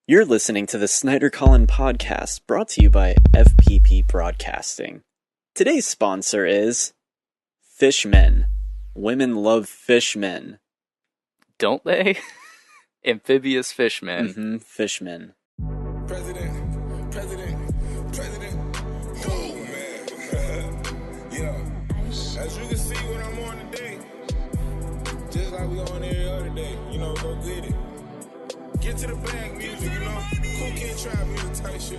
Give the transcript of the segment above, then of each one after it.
You're listening to the Snyder-Collin Podcast, brought to you by FPP Broadcasting. Today's sponsor is Fishmen. Women love fishmen. Don't they? Amphibious fishmen. Fishmen. President. Oh, man. Yeah. As you can see what I'm on today, just like we on every other day, go get it. Get to the bag music, Cool kid trap music type shit,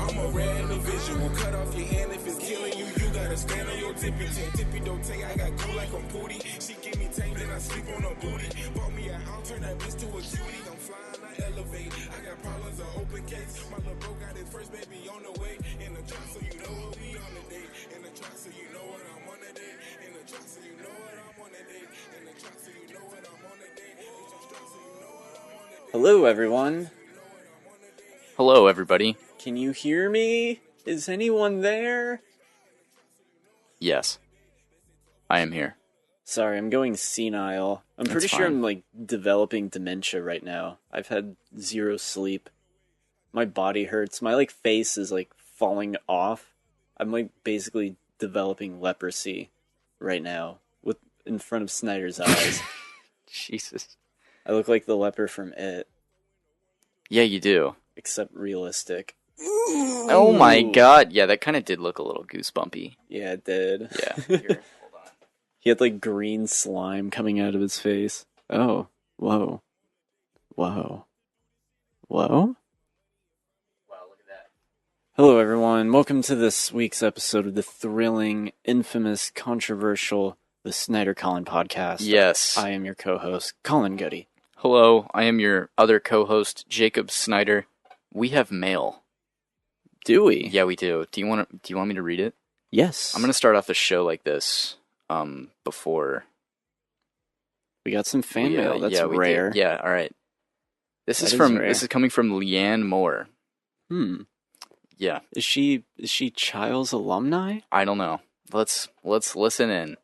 I'm a rare individual, cut off your hand if it's killing you. You gotta stand on your tippy don't take. I got cool like a booty. She give me tank, then I sleep on her booty. Bought me a house, turn that bitch to a cutie. I'm flying, I elevate. I got problems, an open case. My little bro got his first baby on the way. In the trap, so you know what we on the day. In the trap, so you know what I'm on the day. In the trap, so you know what I'm on the day. In the trap, so you know what I'm on the day. Hello, everyone. Hello, everybody. Can you hear me? Is anyone there? Yes. I am here. Sorry, I'm going senile. I'm pretty sure I'm, developing dementia right now. I've had zero sleep. My body hurts. My, face is, falling off. I'm, basically developing leprosy right now in front of Snyder's eyes. Jesus. I look like the leper from It. Yeah, you do. Except realistic. Ooh. Oh my god. Yeah, that kind of did look a little goosebumpy. Yeah, it did. Yeah. Here, hold on. He had, green slime coming out of his face. Oh. Whoa. Wow, look at that. Hello, everyone. Welcome to this week's episode of the thrilling, infamous, controversial The Snyder-Collin Podcast. Yes. I am your co-host, Collin Goody. Hello, I am your other co-host, Jacob Snyder. We have mail. Do we? Yeah, we do. Do you want me to read it? Yes. I'm going to start off the show like this, before... We got some fan mail. That's rare. Yeah, all right. This is coming from Leanne Moore. Yeah. Is she Child's alumni? I don't know. Let's listen in.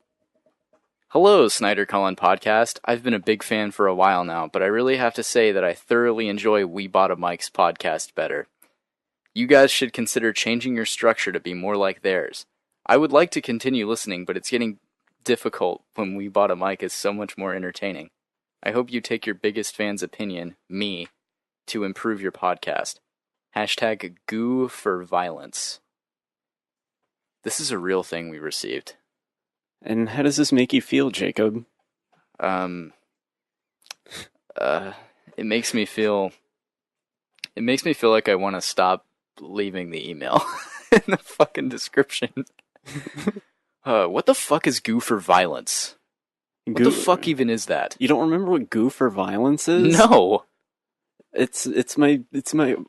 Hello, Snyder-Collin Podcast. I've been a big fan for a while now, but I really have to say that I thoroughly enjoy We Bought a Mic's podcast better. You guys should consider changing your structure to be more like theirs. I would like to continue listening, but it's getting difficult when We Bought a Mic is so much more entertaining. I hope you take your biggest fan's opinion, me, to improve your podcast. Hashtag Goo for Violence. This is a real thing we received. And how does this make you feel, Jacob? It makes me feel like I want to stop leaving the email in the fucking description. What the fuck is Goo for Violence? What the fuck even is that? You don't remember what Goo for Violence is? No. It's my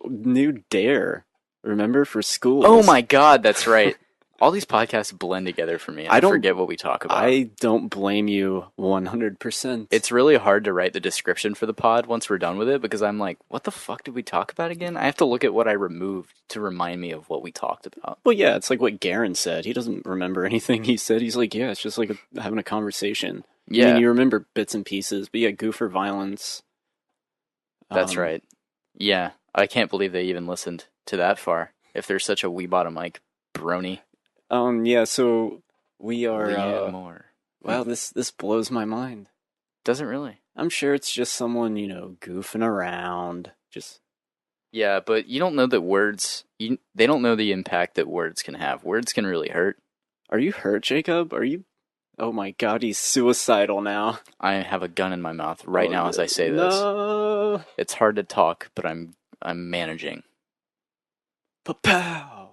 new dare. Remember, for school. Oh my god, that's right. All these podcasts blend together for me. I forget what we talk about. I don't blame you 100%. It's really hard to write the description for the pod once we're done with it, because I'm like, what the fuck did we talk about again? I have to look at what I removed to remind me of what we talked about. Well, yeah, it's like what Garen said. He doesn't remember anything he said. He's like, yeah, it's just like having a conversation. Yeah. I mean, you remember bits and pieces, but yeah, Goo for Violence. That's right. Yeah, I can't believe they even listened to that far. If there's such a We Bought a Mic brony. Yeah, so we are... more. Wow, this blows my mind. Doesn't really. I'm sure it's just someone, goofing around. Yeah, but you don't know that words... they don't know the impact that words can have. Words can really hurt. Are you hurt, Jacob? Are you... Oh my god, he's suicidal now. I have a gun in my mouth right now as I say this. No. It's hard to talk, but I'm managing. Pa-pow!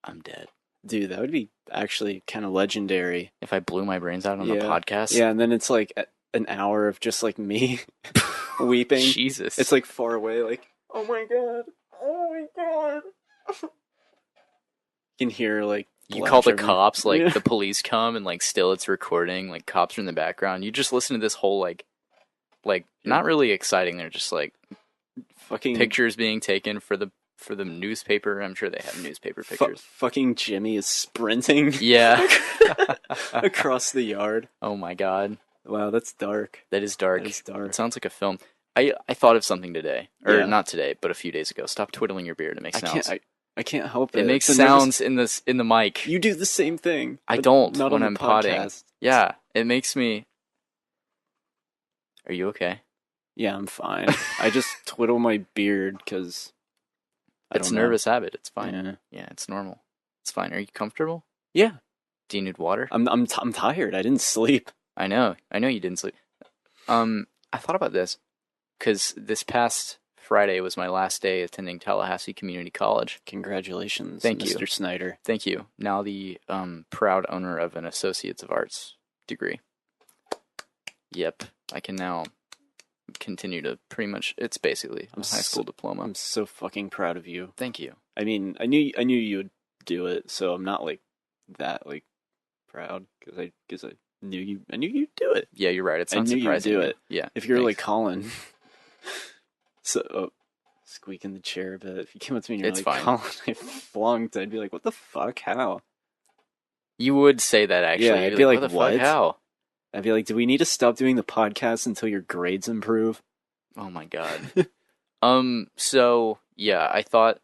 I'm dead. Dude, that would be actually kind of legendary. If I blew my brains out on the podcast? Yeah, and then it's like an hour of just like me weeping. Jesus. It's like far away, like, oh my god. You can hear like... You call the cops, the police come and still it's recording, cops are in the background. You just listen to this whole not really exciting. They're just fucking pictures being taken for the newspaper. I'm sure they have newspaper pictures. Fucking Jimmy is sprinting. Yeah. Across the yard. Oh my god. Wow, that's dark. That is dark. That is dark. It sounds like a film. I thought of something today. Or Yeah. not today, but a few days ago. Stop twiddling your beard. It makes sounds. I can't help it. It makes The sounds in the mic. You do the same thing. I but don't not when on I'm the potting. podcast. Yeah, it makes me... Are you okay? Yeah, I'm fine. I just twiddle my beard because It's a nervous habit. It's fine. Yeah. Yeah, it's normal. It's fine. Are you comfortable? Yeah. Do you need water? I'm tired. I didn't sleep. I know you didn't sleep. I thought about this because this past Friday was my last day attending Tallahassee Community College. Congratulations, Thank Mr. you. Snyder. Thank you. Now the proud owner of an Associates of Arts degree. Yep, I can now continue to pretty much. It's basically a high school diploma. I'm so fucking proud of you. Thank you. I mean, I knew you would do it, so I'm not like that like proud because I knew you'd do it. Yeah, you're right. It's I knew unsurprising. you'd do it. Yeah. If you're like thanks. Collin, so squeak in the chair a bit. If you came up to me and you're It's like, fine. Collin, I flunked, I'd be like, what the fuck? How? You would say that actually. Yeah, You'd I'd be like, what the what? fuck? How? I'd be like, do we need to stop doing the podcast until your grades improve? Oh my god. So yeah, I thought.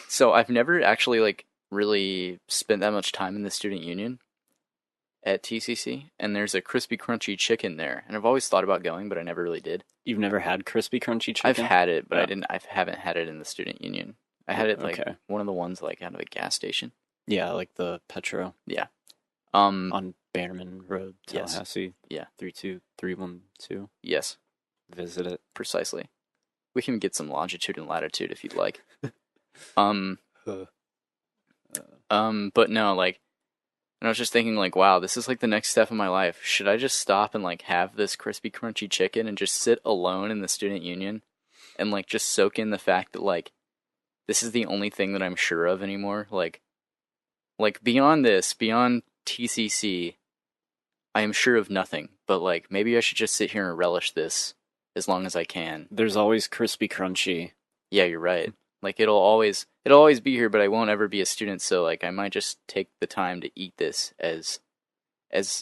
So I've never actually like really spent that much time in the student union at TCC, and there's a crispy crunchy chicken there, and I've always thought about going, but I never really did. You've never had crispy crunchy chicken? I've had it, but Yeah. I haven't had it in the student union. I had it like Okay. one of the ones like out of a gas station. Yeah, like the Petro Yeah. on Bannerman Road, Yes. Tallahassee. Yeah. 32312. Yes, Visit it. precisely. We can get some longitude and latitude if you'd like. But no, like, and I was just thinking, like, wow, this is like the next step in my life. Should I just stop and like have this crispy crunchy chicken and just sit alone in the student union and like just soak in the fact that like this is the only thing that I'm sure of anymore? Like beyond this, beyond TCC, I am sure of nothing. But like maybe I should just sit here and relish this as long as I can. There's always crispy crunchy. Yeah, you're right. Like it'll always be here, but I won't ever be a student, so like I might just take the time to eat this as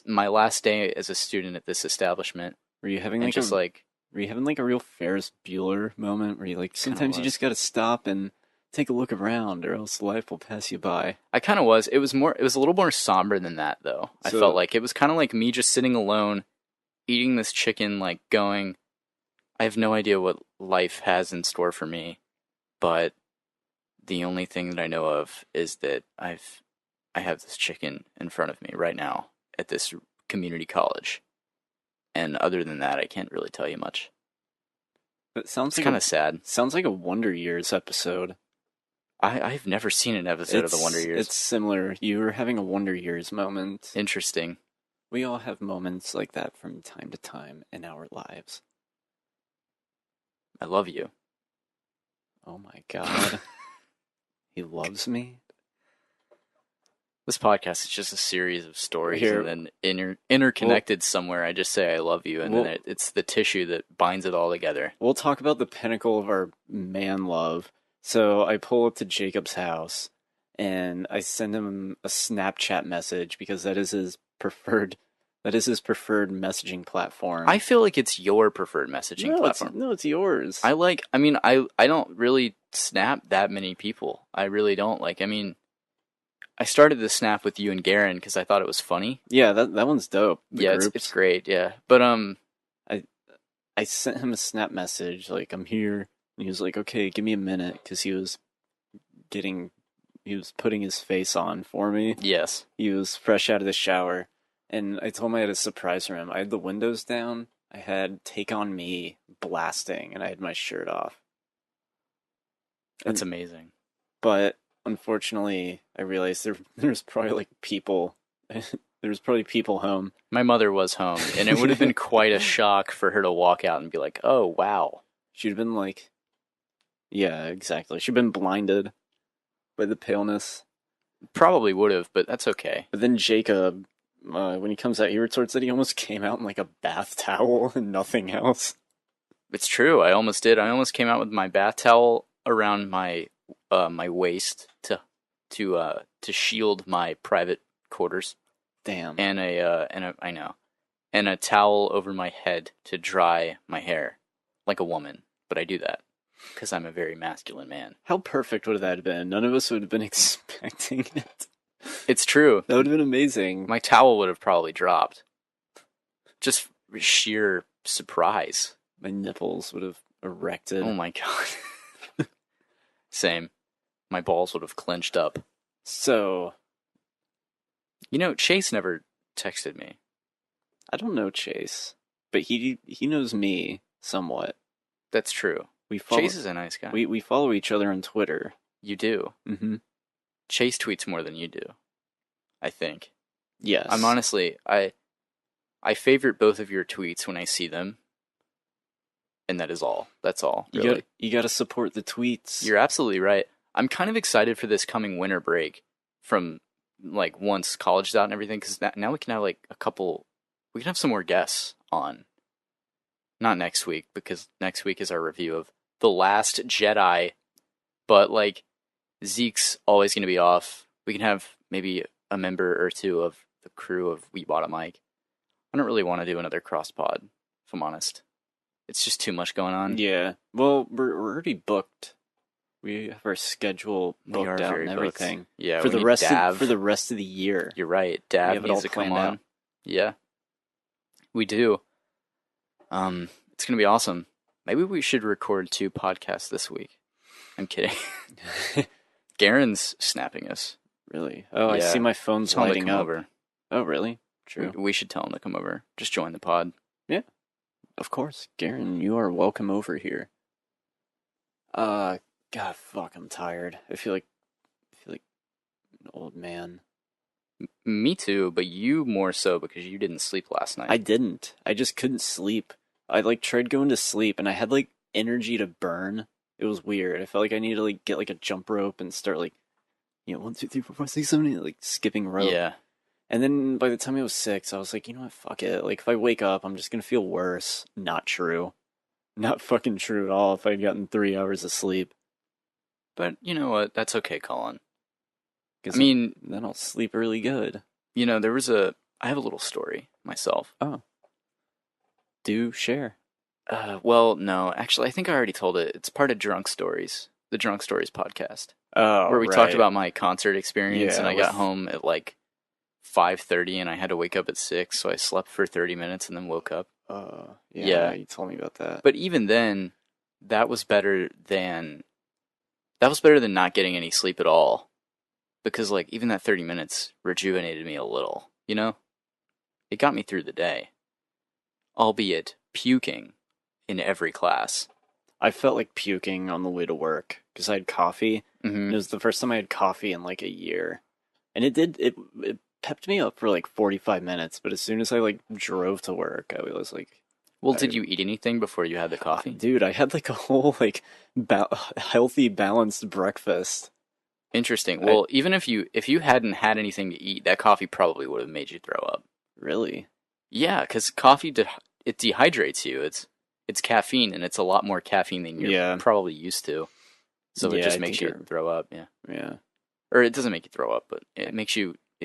my last day as a student at this establishment. Were you having And like just were you having like a real Ferris Bueller moment where you like sometimes you was. just got to stop and take a look around or else life will pass you by? I kind of was. It was a little more somber than that though. I So- felt like it was kind of like me just sitting alone eating this chicken, like going, I have no idea what life has in store for me, but the only thing that I know of is that I have this chicken in front of me right now at this community college. And other than that, I can't really tell you much. It sounds It's like kind of sad. sounds like a Wonder Years episode. I've never seen an episode of the Wonder Years. It's similar. You were having a Wonder Years moment. Interesting. We all have moments like that from time to time in our lives. I love you. Oh my god. He loves me? This podcast is just a series of stories, Here- and then interconnected somewhere. I just say I love you, and Well- then it's the tissue that binds it all together. We'll talk about the pinnacle of our man love. So I pull up to Jacob's house and I send him a Snapchat message because that is his preferred messaging platform. I feel like it's your preferred messaging platform. It's yours. I don't really snap that many people. I really don't. Like, I mean, I started the snap with you and Garen because I thought it was funny. Yeah, that one's dope. The Yeah, groups. it's great. Yeah, but I sent him a snap message like, I'm here. And he was like, okay, give me a minute, because he was putting his face on for me. yes, He was fresh out of the shower, and I told him I had a surprise for him. I had the windows down, I had Take On Me blasting, and I had my shirt off. that's amazing. But unfortunately, I realized there's probably like people. There's probably people home. My mother was home, and it would have been quite a shock for her to walk out and be like, "Oh, wow." She'd have been like, yeah, exactly. She'd been blinded by the paleness. Probably would have, but that's okay. But then Jacob, when he comes out, he retorts that he almost came out in like a bath towel and nothing else. It's true. I almost did. I almost came out with my bath towel around my my waist to shield my private quarters, Damn. and a towel over my head to dry my hair. like a woman, but I do that because I'm a very masculine man. How perfect would that have been? None of us would have been expecting it. It's true. That would have been amazing. My towel would have probably dropped. Just sheer surprise. My nipples would have erected. Oh my god. Same. My balls would have clenched up. So, You know, Chase never texted me. I don't know Chase, but he knows me somewhat. That's true. We follow, Chase is a nice guy. we follow each other on Twitter. You do. Mm-hmm. Chase tweets more than you do, I think. Yes. I'm honestly, I favorite both of your tweets when I see them, and that is all. That's all. Really. You got to support the tweets. You're absolutely right. I'm kind of excited for this coming winter break from, like, once college is out and everything, because now we can have, like, we can have some more guests on. Not next week, because next week is our review of The Last Jedi, but, like, Zeke's always going to be off. We can have maybe a member or two of the crew of We Bought a Mic. I don't really want to do another cross pod, if I'm honest. It's just too much going on. Yeah. Well, we're already booked. We have our schedule We are booked out very and booked. everything. Yeah, For we the need rest Dav. for the rest of the year. You're right. We Dav have it needs all to come planned on. out. Yeah. We do. It's going to be awesome. Maybe we should record 2 podcasts this week. I'm kidding. Garen's snapping us. Really? Oh, I Yeah. see my phone's Tell him to lighting come up. over. Oh, really? True. We should tell him to come over. Just join the pod. Of course, Garen, you are welcome over here. God, fuck, I'm tired. I feel like an old man. Me too, but you more so because you didn't sleep last night. I didn't. I just couldn't sleep. I tried going to sleep, and I had energy to burn. It was weird. I felt like I needed to get a jump rope and start 1, 2, 3, 4, 5, 6, 7, 8, skipping rope. Yeah. And then by the time I was 6, I was like, you know what, fuck it. If I wake up, I'm just gonna feel worse. Not true. Not fucking true at all if I'd gotten 3 hours of sleep. But you know what? That's okay, Colin. 'Cause I mean, then I'll sleep really good. you know, I have a little story myself. Oh. Do share. Well, no, actually, I think I already told it. It's part of Drunk Stories, the Drunk Stories podcast, Oh, where we right. talked about my concert experience, Yeah, and I with- got home at 5:30, and I had to wake up at 6, so I slept for 30 minutes and then woke up. Yeah, Yeah. you told me about that. But even then, that was better than not getting any sleep at all, because even that 30 minutes rejuvenated me a little. You know, it got me through the day, albeit puking in every class. I felt like puking on the way to work because I had coffee. Mm-hmm. It was the first time I had coffee in a year. And it pepped me up for 45 minutes, but as soon as I drove to work, I was like, Well, did you eat anything before you had the coffee? dude, I had a whole healthy, balanced breakfast. Interesting. Well, even if you hadn't had anything to eat, that coffee probably would have made you throw up. Really? Yeah, because coffee it dehydrates you. It's caffeine, and it's a lot more caffeine than you're probably used to. So it Yeah, just I makes think you throw up. Yeah. Yeah. Or it doesn't make you throw up, but it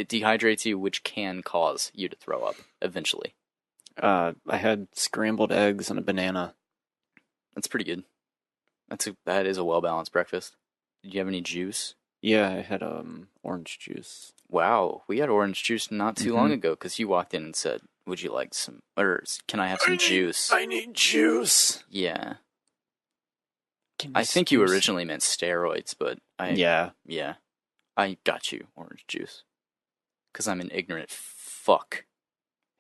dehydrates you, which can cause you to throw up eventually. I had scrambled eggs and a banana. That's pretty good. That is a well-balanced breakfast. Did you have any juice? Yeah, I had orange juice. Wow, we had orange juice not too Mm-hmm. long ago because you walked in and said, "Would you like some? Or can I have some juice?" I need juice. Yeah, Give me I think some you juice. originally meant steroids, but Yeah. I got you orange juice because I'm an ignorant fuck.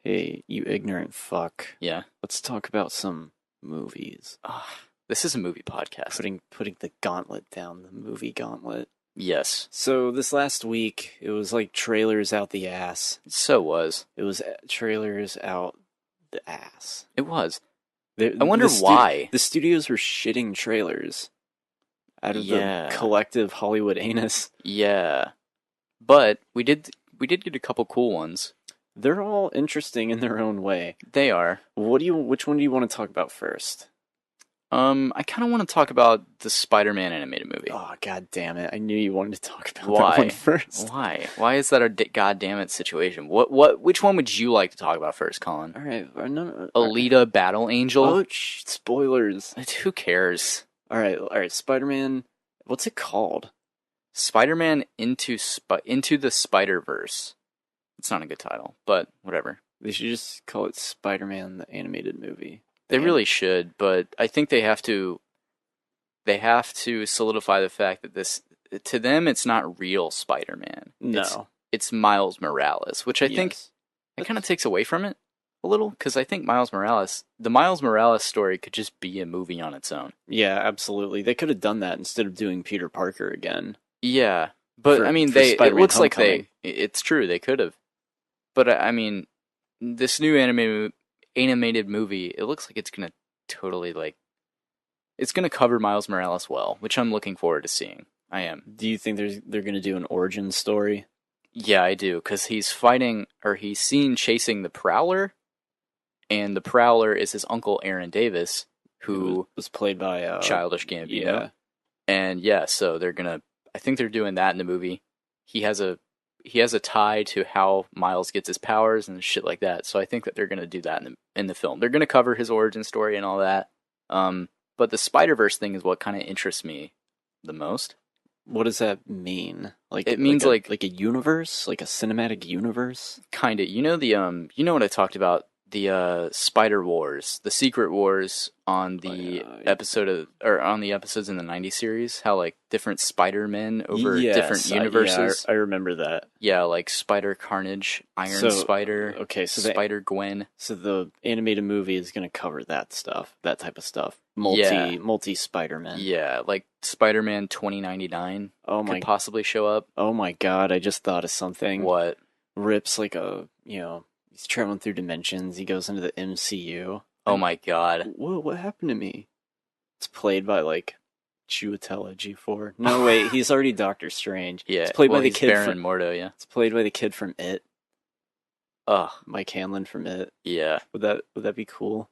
Hey, you ignorant fuck. Yeah. Let's talk about some movies. This is a movie podcast. Putting the gauntlet down, the movie gauntlet. Yes. So this last week, it was trailers out the ass. So was. It was trailers out the ass. It was. I I wonder why. The studios were shitting trailers out of the collective Hollywood anus. Yeah. But we did get a couple cool ones. They're all interesting in their own way. They are. Which one do you want to talk about first? I kind of want to talk about the Spider-Man animated movie. Oh, god damn it. I knew you wanted to talk about Why? that one first. Why? Why is that a goddamn it situation? Which one would you like to talk about first, Colin? Alright, Alita Battle Angel? Oh, spoilers. Who cares? Alright, Spider-Man, what's it called? Spider-Man into the Spider-Verse. It's not a good title, but whatever. They should just call it Spider-Man the animated movie. They really should, but I think they have to solidify the fact that to them it's not real Spider-Man. No. It's Miles Morales, which I think it kind of takes away from it a little, because I think the Miles Morales story could just be a movie on its own. Yeah, absolutely. They could have done that instead of doing Peter Parker again. Yeah, but it looks like it's true, they could have. But I mean, this new animated movie, it looks like it's gonna totally it's gonna cover Miles Morales well, which I'm looking forward to seeing. I am. Do you think they're gonna do an origin story? Yeah, I do, because he's seen chasing the Prowler, and the Prowler is his uncle Aaron Davis, who was played by Childish Gambino. Yeah. And so I think they're doing that in the movie. He has a tie to how Miles gets his powers and shit like that. So I think that they're going to do that in the film. They're going to cover his origin story and all that. But the Spider-Verse thing is what kind of interests me the most. What does that mean? It means like a universe, like a cinematic universe. Kind of. You know what I talked about, the Spider Wars, the Secret Wars on the on the episodes in the '90s series. How different Spider-Men over different universes. I remember that. Yeah, like Spider Carnage, Iron Spider. Okay, so Spider Gwen. So the animated movie is going to cover that type of stuff. Multi Spider-Man. Yeah, like Spider-Man 2099 could possibly show up. Oh my god, I just thought of something. What? Rip's he's traveling through dimensions. He goes into the MCU. Oh my god. Whoa, what happened to me? It's played by Chiwetel Ejiofor. No, wait, he's already Doctor Strange. Yeah, it's played by the kid Baron Mordo, yeah. It's played by the kid from It. Ugh. Mike Hanlon from It. Yeah. Would that be cool?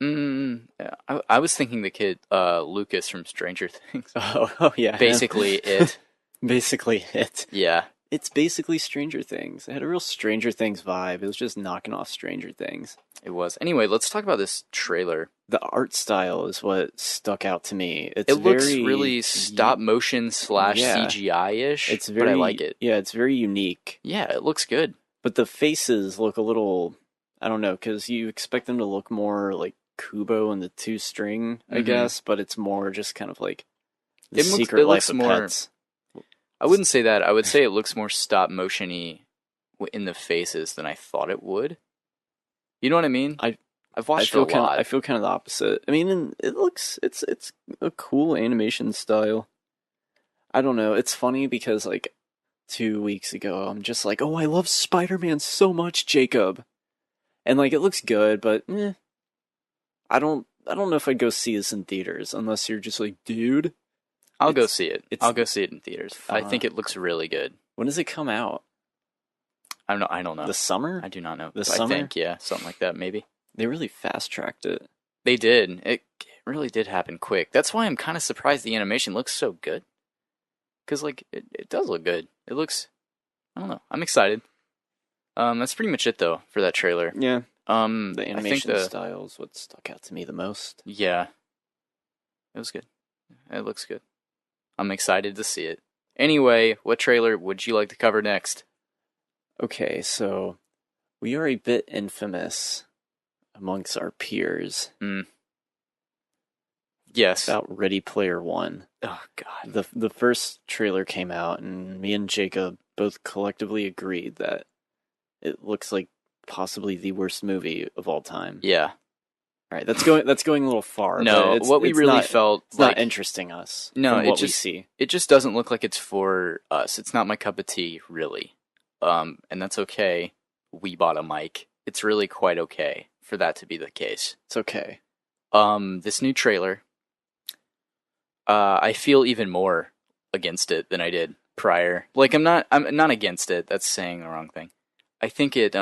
Yeah. I was thinking the kid Lucas from Stranger Things. Oh yeah. Basically It. Basically It. Yeah. It's basically Stranger Things. It had a real Stranger Things vibe. It was just knocking off Stranger Things. It was. Anyway, let's talk about this trailer. The art style is what stuck out to me. It looks really stop motion / CGI-ish, but I like it. Yeah, it's very unique. Yeah, it looks good. But the faces look a little, I don't know, because you expect them to look more like Kubo and the Two String, I guess, but it's more just kind of like the Secret Life of Pets. I wouldn't say that. I would say it looks more stop motion-y in the faces than I thought it would. You know what I mean? I've watched it a lot. I feel kind of the opposite. I mean, it's a cool animation style. I don't know. It's funny because 2 weeks ago, I'm just like, oh, I love Spider-Man so much, Jacob, and it looks good, but I don't know if I'd go see this in theaters unless you're just like, dude. I'll go see it. I'll go see it in theaters. I think it looks really good. When does it come out? I don't know. The summer? I do not know. The summer? I think, yeah, something like that, maybe. They really fast-tracked it. They did. It really did happen quick. That's why I'm kind of surprised the animation looks so good. Because, it does look good. It looks... I don't know. I'm excited. That's pretty much it, though, for that trailer. Yeah. The animation style is what stuck out to me the most. Yeah. It was good. It looks good. I'm excited to see it. Anyway, what trailer would you like to cover next? Okay, so we are a bit infamous amongst our peers. Yes. About Ready Player One. Oh, God. The first trailer came out, and me and Jacob both collectively agreed that it looks like possibly the worst movie of all time. Yeah. All right, that's going a little far. No, what we really felt it's not interesting us. No, from what we see. It just doesn't look like it's for us. It's not my cup of tea, really. And that's okay. We bought a mic. It's really quite okay for that to be the case. It's okay. This new trailer, I feel even more against it than I did prior. I'm not against it. That's saying the wrong thing. I think it,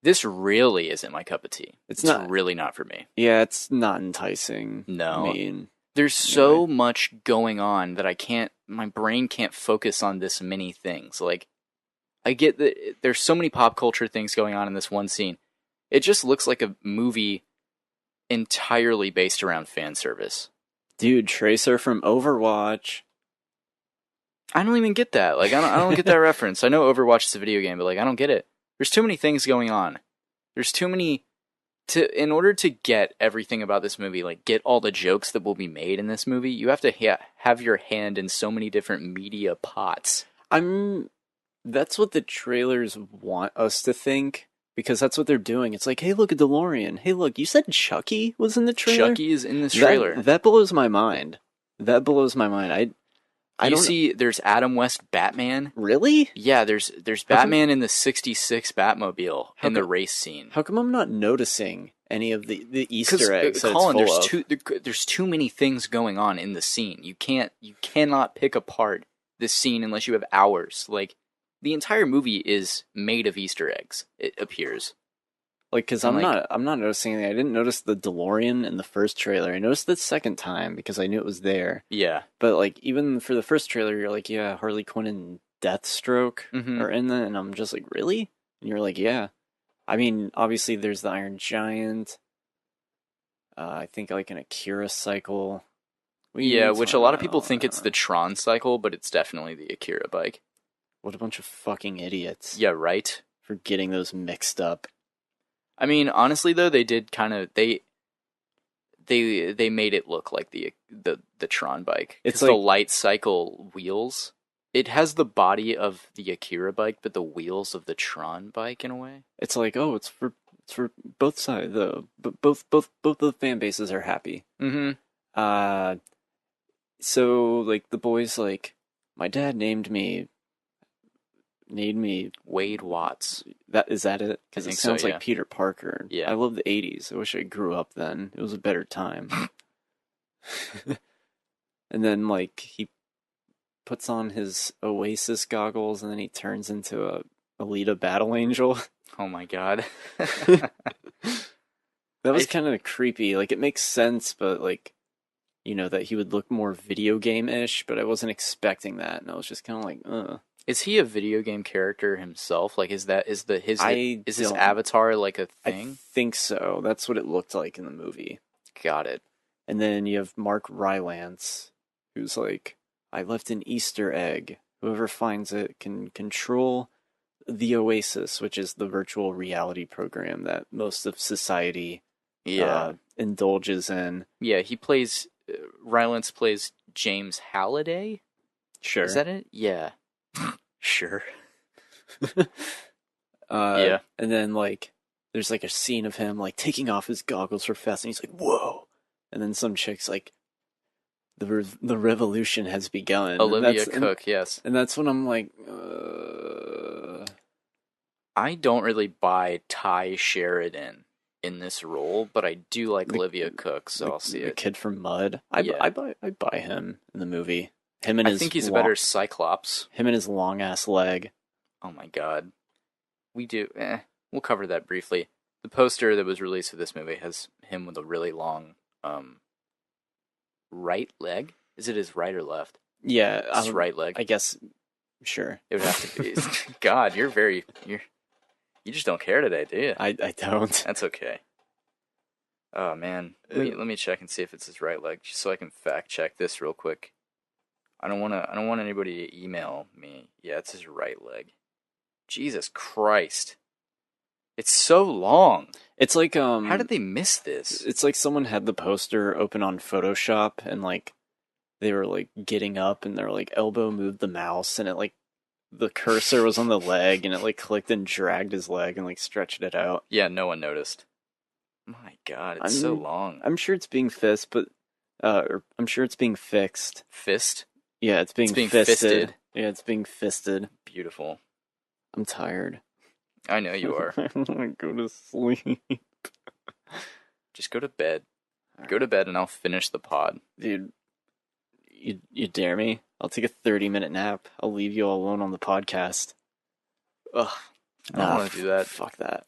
This really isn't my cup of tea. It's not really not for me. Yeah, it's not enticing. No. I mean, there's so much going on that my brain can't focus on this many things. Like, I get that there's so many pop culture things going on in this one scene. It just looks like a movie entirely based around fan service. Dude, Tracer from Overwatch. I don't even get that. Like, I don't get that reference. I know Overwatch is a video game, but like, I don't get it. There's too many things going on. There's too many in order to get everything about this movie, like get all the jokes that will be made in this movie, you have to have your hand in so many different media pots. That's what the trailers want us to think, because that's what they're doing. It's like, hey, look, a DeLorean. Hey, look, you said Chucky was in the trailer? Chucky is in this trailer. That blows my mind. That blows my mind. I don't see there's Adam West Batman. Really? Yeah, there's Batman in the 66 Batmobile in the race scene. How come I'm not noticing any of the Easter eggs that Colin, it's full of? There's too many things going on in the scene. You cannot pick apart this scene unless you have hours. Like, the entire movie is made of Easter eggs, it appears. Like, because I'm not noticing anything. I didn't notice the DeLorean in the first trailer. I noticed the second time because I knew it was there. Yeah. But, like, even for the first trailer, you're like, yeah, Harley Quinn and Deathstroke are in that. And I'm just like, really? And you're like, yeah. I mean, obviously, there's the Iron Giant. I think, like, an Akira cycle. Which a lot of people think it's the Tron cycle, but it's definitely the Akira bike. What a bunch of fucking idiots. Yeah, right? For getting those mixed up. I mean, honestly though, they did kind of they made it look like the Tron bike. It's like the light cycle wheels. It has the body of the Akira bike, but the wheels of the Tron bike in a way. It's like, oh, it's for both sides. Both the fan bases are happy. Mm-hmm. So like the boys, like, my dad named me Wade Watts. Is that it? Because it sounds like Peter Parker. Yeah. I love the 80s. I wish I grew up then. It was a better time. And then, like, he puts on his Oasis goggles and then he turns into a Alita battle angel. Oh my god. That was kind of creepy. Like, it makes sense, but, like, you know, that he would look more video game-ish, but I wasn't expecting that. And I was just kind of like, ugh. Is he a video game character himself? Like, is his avatar like a thing? I think so. That's what it looked like in the movie. Got it. And then you have Mark Rylance, who's like, I left an Easter egg. Whoever finds it can control the Oasis, which is the virtual reality program that most of society indulges in. Yeah, Rylance plays James Halliday? Sure. Is that it? Yeah. Sure. Yeah. And then, like, there's, like, a scene of him, like, taking off his goggles for fast, and he's like, whoa! And then some chick's like, the revolution has begun. Olivia Cook, yes. And that's when I'm like, I don't really buy Ty Sheridan in this role, but I do like Olivia Cook, so I'll see it. The kid from Mud. I buy him in the movie. I think he's a better Cyclops. Him and his long ass leg. Oh my god. We'll cover that briefly. The poster that was released for this movie has him with a really long right leg. Is it his right or left? Yeah, his right leg. I guess. Sure. It would have to be. God, you just don't care today, do you? I don't. That's okay. Oh man, let me check and see if it's his right leg, just so I can fact check this real quick. I don't want anybody to email me. Yeah, it's his right leg. Jesus Christ. It's so long. It's like how did they miss this? It's like someone had the poster open on Photoshop and like they were like getting up and they're like elbow moved the mouse and it like the cursor was on the leg and it like clicked and dragged his leg and like stretched it out. Yeah, no one noticed. My god, it's so long. I'm sure it's being fixed. Fist? Yeah, it's being fisted. Yeah, it's being fisted. Beautiful. I'm tired. I know you are. I want to go to sleep. Just go to bed. Go to bed and I'll finish the pod. Dude, you dare me? I'll take a 30-minute nap. I'll leave you all alone on the podcast. Ugh. I don't want to do that. Fuck that.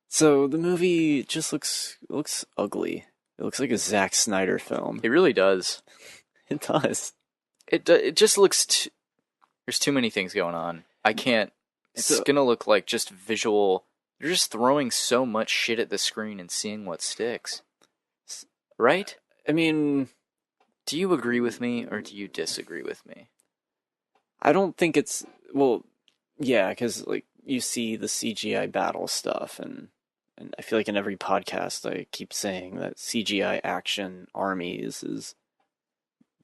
So the movie just looks ugly. It looks like a Zack Snyder film. It really does. It does. It just looks... There's too many things going on. I can't... It's gonna look like just visual... You're just throwing so much shit at the screen and seeing what sticks. Right? I mean... Do you agree with me, or do you disagree with me? I don't think it's... Well, yeah, because, like, you see the CGI battle stuff, and I feel like in every podcast I keep saying that CGI action armies is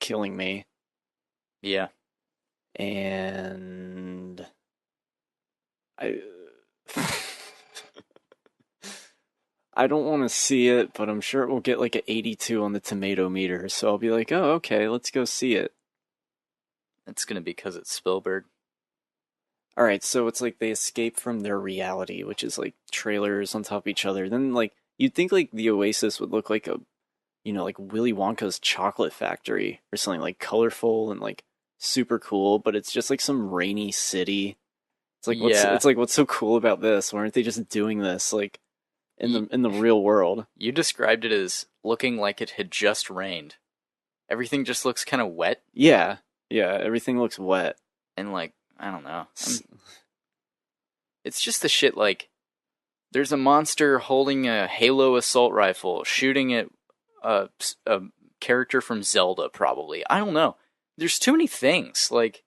killing me. Yeah. And... I don't want to see it, but I'm sure it will get like an 82 on the tomato meter, so I'll be like, oh, okay, let's go see it. It's gonna be because it's Spielberg. Alright, so it's like they escape from their reality, which is like trailers on top of each other. Then, like, you'd think like the Oasis would look like like Willy Wonka's chocolate factory or something like colorful and like super cool, but it's just like some rainy city. It's like, what's so cool about this? Why aren't they just doing this like in the real world? You described it as looking like it had just rained. Everything just looks kind of wet. Yeah, everything looks wet. And like, I don't know. It's just the shit like, there's a monster holding a Halo assault rifle, shooting at a character from Zelda, probably. I don't know. There's too many things. Like,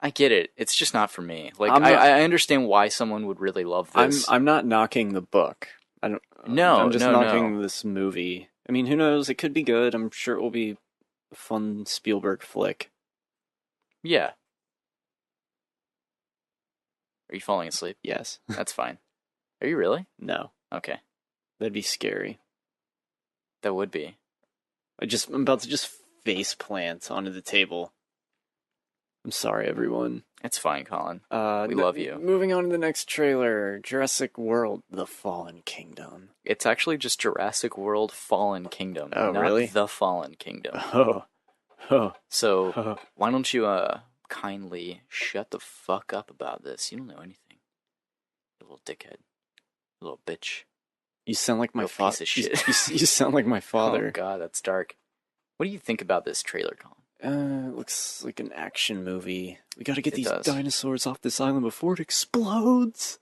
I get it. It's just not for me. Like, I understand why someone would really love this. I'm not knocking the book. I'm just knocking this movie. I mean, who knows? It could be good. I'm sure it will be a fun Spielberg flick. Yeah. Are you falling asleep? Yes. That's fine. Are you really? No. Okay. That'd be scary. That would be. I'm about to just face plant onto the table. I'm sorry, everyone. It's fine, Collin. We love you. Moving on to the next trailer, Jurassic World: The Fallen Kingdom. It's actually just Jurassic World: Fallen Kingdom. Oh, not really? The Fallen Kingdom. Oh. So, why don't you kindly shut the fuck up about this? You don't know anything. You little dickhead. You little bitch. You sound like my father. Piece of shit. You sound like my father. Oh god, that's dark. What do you think about this trailer, Collin? It looks like an action movie. We gotta get these does. dinosaurs off this island before it explodes.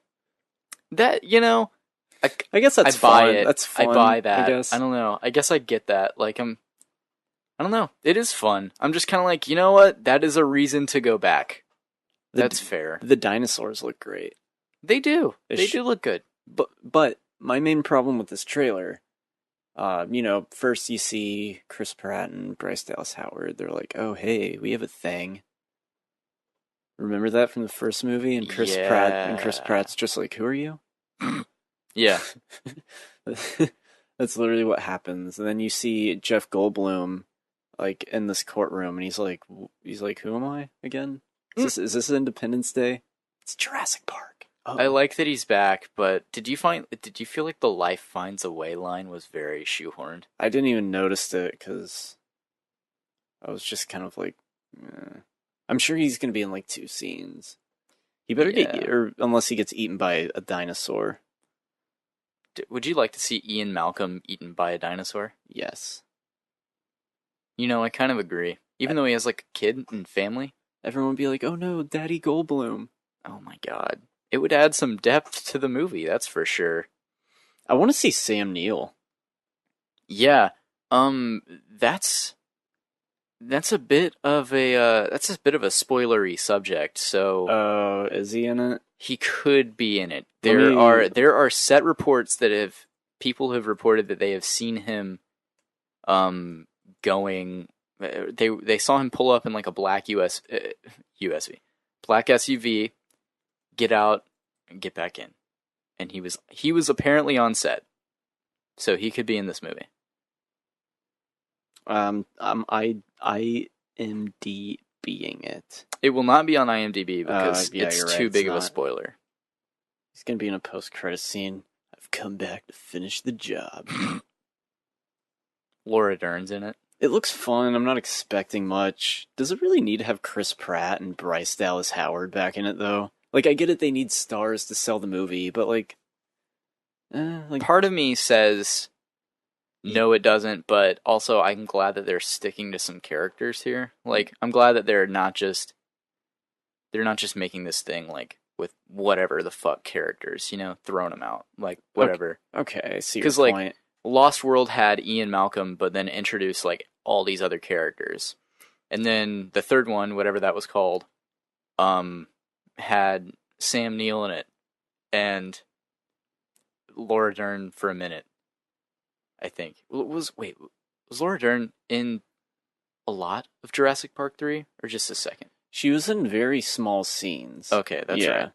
That, I guess that's I buy fun. it. That's fun. I buy that. I guess. I don't know. I guess I get that. Like, I don't know. It is fun. I'm just kind of like, you know what? That is a reason to go back. That's fair. The dinosaurs look great. They do. They do look good. But my main problem with this trailer, first you see Chris Pratt and Bryce Dallas Howard. They're like, oh, hey, we have a thing. Remember that from the first movie? And Chris Pratt's just like, who are you? Yeah. That's literally what happens. And then you see Jeff Goldblum, like, in this courtroom, and he's like, who am I again? Is this Independence Day? It's Jurassic Park. Oh. I like that he's back, but did you feel like the life finds a way line was very shoehorned? I didn't even notice it, because I was just kind of like, I'm sure he's going to be in like 2 scenes. He better unless he gets eaten by a dinosaur. Would you like to see Ian Malcolm eaten by a dinosaur? Yes. I kind of agree. Even though he has like a kid and family. Everyone would be like, oh no, Daddy Goldblum. Oh my god. It would add some depth to the movie, that's for sure. I want to see Sam Neill. Yeah. That's a bit of a spoilery subject. So is he in it? He could be in it. There are set reports that people have reported that they have seen him going. They saw him pull up in like a black black SUV, get out and get back in, and he was apparently on set, so he could be in this movie. IMDbing it. It will not be on IMDb because it's too big of a spoiler. He's gonna be in a post-credit scene. I've come back to finish the job. Laura Dern's in it. It looks fun. I'm not expecting much. Does it really need to have Chris Pratt and Bryce Dallas Howard back in it, though? Like, I get it, they need stars to sell the movie, but, like, Part of me says no, it doesn't, but also I'm glad that they're sticking to some characters here. Like, I'm glad that they're not just making this thing like with whatever the fuck characters, throwing them out, like whatever. Okay, I see your Because point. like Lost World had Ian Malcolm, but then introduced like all these other characters, and then the third one, whatever that was called, had Sam Neill in it and Laura Dern for a minute. I think was Laura Dern in a lot of Jurassic Park 3 or just a second? She was in very small scenes. Okay, that's right.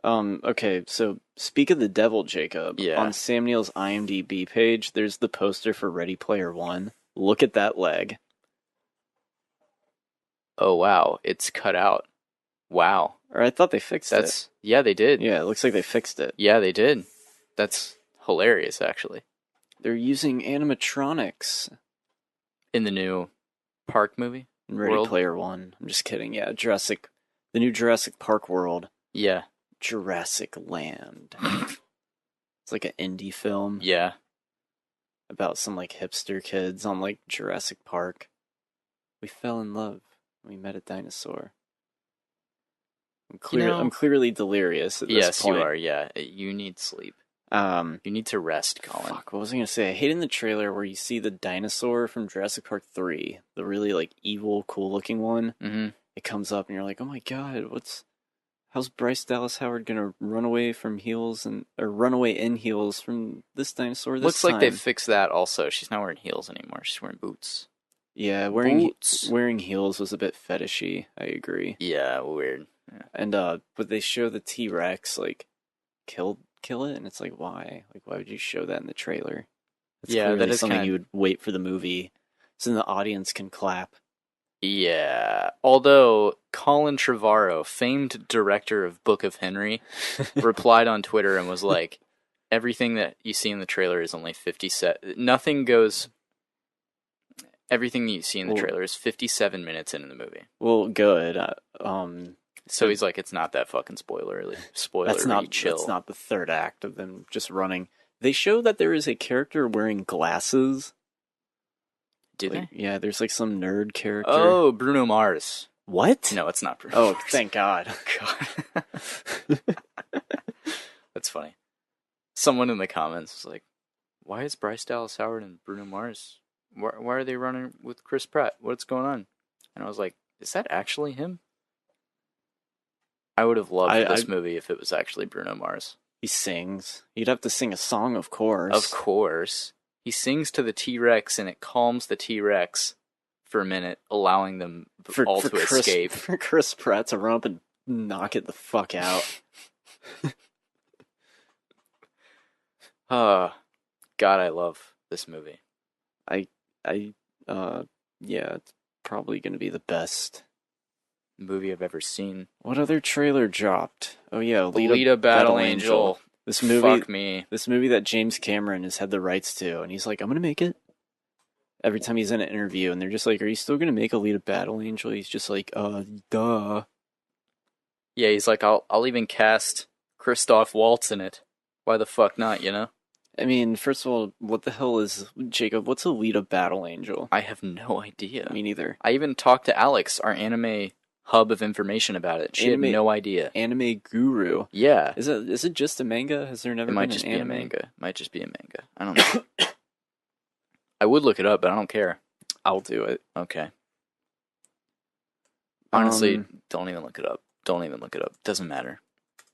Okay, so speak of the devil, Jacob. Yeah. On Sam Neill's IMDb page, there's the poster for Ready Player One. Look at that leg. Oh wow, it's cut out. Wow. Or I thought they fixed it. Yeah, they did. Yeah, it looks like they fixed it. Yeah, they did. That's hilarious, actually. They're using animatronics In the new Park movie? in Ready World? Player One. I'm just kidding. Yeah, the new Jurassic Park world. Yeah. Jurassic Land. It's like an indie film Yeah. about some like hipster kids on like Jurassic Park. We fell in love. We met a dinosaur. I'm clearly delirious at this Yes, point. you are. Yeah. You need sleep. You need to rest, Colin. Fuck, what was I gonna say? I hate in the trailer where you see the dinosaur from Jurassic Park 3, the really like evil, cool looking one. Mm-hmm. It comes up and you're like, oh my god, how's Bryce Dallas Howard gonna run away in heels from this dinosaur this Looks time? like they fixed that also. She's not wearing heels anymore. She's wearing boots. Yeah, Boots. wearing heels was a bit fetishy, I agree. Yeah, weird. Yeah. And but they show the T-Rex like kill it, and it's like, why? Like, why would you show that in the trailer? It's Yeah, clearly that is something you would wait for the movie so the audience can clap. Yeah. Although Colin Trevorrow, famed director of Book of Henry, replied on Twitter and was like, everything that you see in the trailer is only 57 everything that you see in the trailer is 57 minutes into the movie. Well, good. So he's like, it's not that fucking spoilery. Chill. That's not the third act of them just running. They show that there is a character wearing glasses. Do they? Yeah, there's like some nerd character. Oh, Bruno Mars. What? No, it's not Bruno Oh, Mars. thank God. God. That's funny. Someone in the comments was like, why is Bryce Dallas Howard and Bruno Mars? Why are they running with Chris Pratt? What's going on? And I was like, is that actually him? I would have loved this movie if it was actually Bruno Mars. He sings. You'd have to sing a song, of course. Of course. He sings to the T-Rex and it calms the T-Rex for a minute, allowing them all to escape. For Chris Pratt to run up and knock it the fuck out. God, I love this movie. Yeah, it's probably going to be the best movie I've ever seen. What other trailer dropped? Oh yeah, Alita Battle Angel. This movie, Fuck me. This movie that James Cameron has had the rights to, and he's like, I'm gonna make it. Every time he's in an interview, and they're just like, "Are you still gonna make Alita Battle Angel?" He's just like, duh." Yeah, he's like, I'll even cast Christoph Waltz in it. Why the fuck not? You know? I mean, first of all, what the hell is Jacob? What's Alita Battle Angel? I have no idea. Me neither. I even talked to Alex, our anime hub of information about it. She had no idea. Anime guru. Yeah. Is it just a manga? Has there never been an anime? It might just be a manga. Might just be a manga. I don't know. I would look it up, but I don't care. I'll do it. Okay. Honestly, don't even look it up. Don't even look it up. Doesn't matter.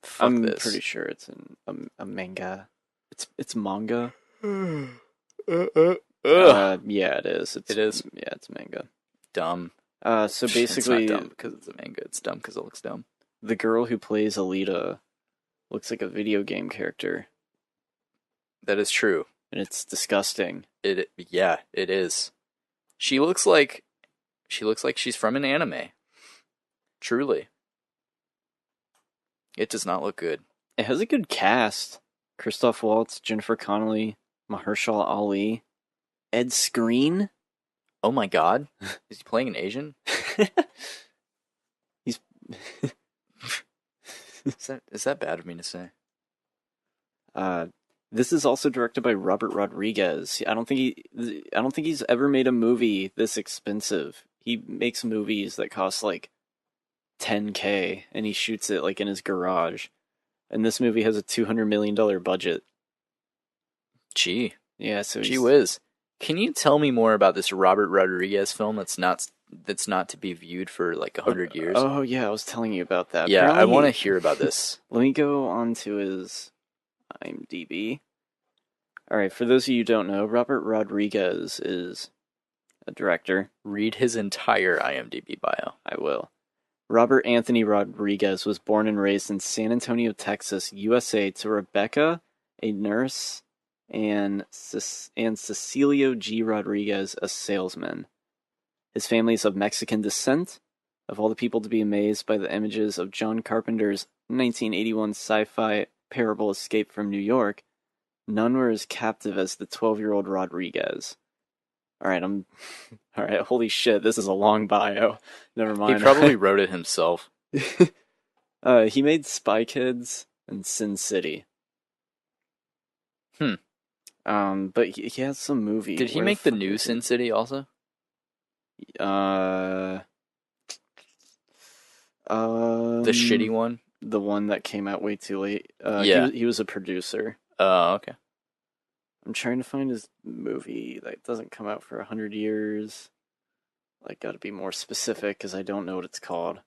Fuck I'm this. pretty sure it's a manga. It's manga. Yeah, it is. It is? Yeah, it's manga. Dumb. So basically, it's not dumb because it's a manga. It's dumb because it looks dumb. The girl who plays Alita looks like a video game character. That is true. And it's disgusting. It is. She looks like she's from an anime. Truly. It does not look good. It has a good cast. Christoph Waltz, Jennifer Connelly, Mahershala Ali, Ed Skrein. Oh my god. Is he playing an Asian? He's Is that bad of me to say? This is also directed by Robert Rodriguez. I don't think he's ever made a movie this expensive. He makes movies that cost like $10K and he shoots it like in his garage. And this movie has a $200 million budget. Gee. Yeah, so Gee whiz. Can you tell me more about this Robert Rodriguez film that's not to be viewed for like 100 years? Oh yeah, I was telling you about that. Yeah, Apparently I want to hear about this. Let me go on to his IMDb. Alright, for those of you who don't know, Robert Rodriguez is a director. Read his entire IMDb bio. I will. Robert Anthony Rodriguez was born and raised in San Antonio, Texas, USA, to Rebecca, a nurse, and Cecilio G. Rodriguez, a salesman. His family is of Mexican descent. Of all the people to be amazed by the images of John Carpenter's 1981 sci-fi parable Escape from New York, none were as captive as the 12-year-old Rodriguez. Alright, holy shit, this is a long bio. Never mind. He probably wrote it himself. He made Spy Kids and Sin City. But he has some movie. Did he make the new Sin City also? The shitty one? The one that came out way too late. Yeah. He was a producer. Oh, okay. I'm trying to find his movie that doesn't come out for 100 years. Like, gotta be more specific, because I don't know what it's called.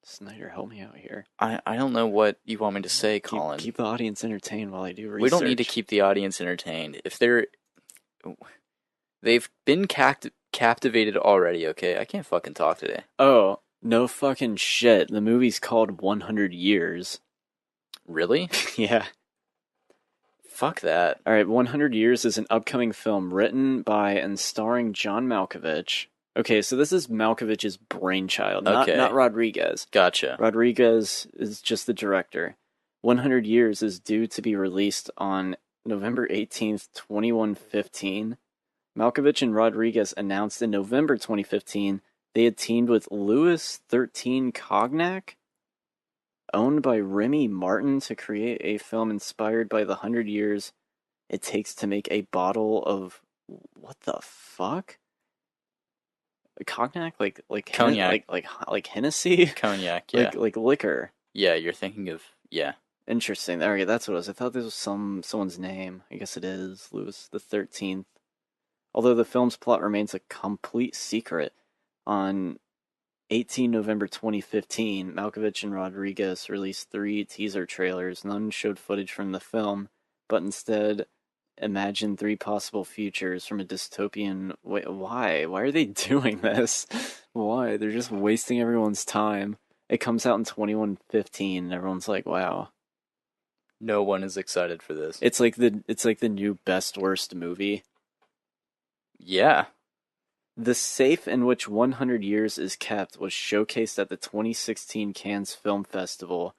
Snyder, help me out here. I don't know what you want me to say, Collin. Keep the audience entertained while I do research. We don't need to keep the audience entertained. If they've been captivated already, okay? I can't fucking talk today. Oh, no fucking shit. The movie's called 100 Years. Really? Yeah. Fuck that. Alright, 100 Years is an upcoming film written by and starring John Malkovich. Okay, so this is Malkovich's brainchild, not Rodriguez. Gotcha. Rodriguez is just the director. 100 Years is due to be released on November 18th, 2115. Malkovich and Rodriguez announced in November 2015 they had teamed with Louis XIII Cognac, owned by Remy Martin, to create a film inspired by the 100 years it takes to make a bottle of... What the fuck? Cognac? Like Cognac. Like Hennessy? Cognac, yeah. Like liquor. Yeah, you're thinking of... Yeah. Interesting. Okay, that's what it was. I thought this was someone's name. I guess it is. Louis the 13th. Although the film's plot remains a complete secret, on 18 November 2015, Malkovich and Rodriguez released 3 teaser trailers. None showed footage from the film, but instead imagined 3 possible futures from a dystopian... Wait, why? Why are they doing this? Why? They're just wasting everyone's time. It comes out in 2115, and everyone's like, wow. No one is excited for this. It's like the new best worst movie. Yeah. The safe in which 100 Years is kept was showcased at the 2016 Cannes Film Festival,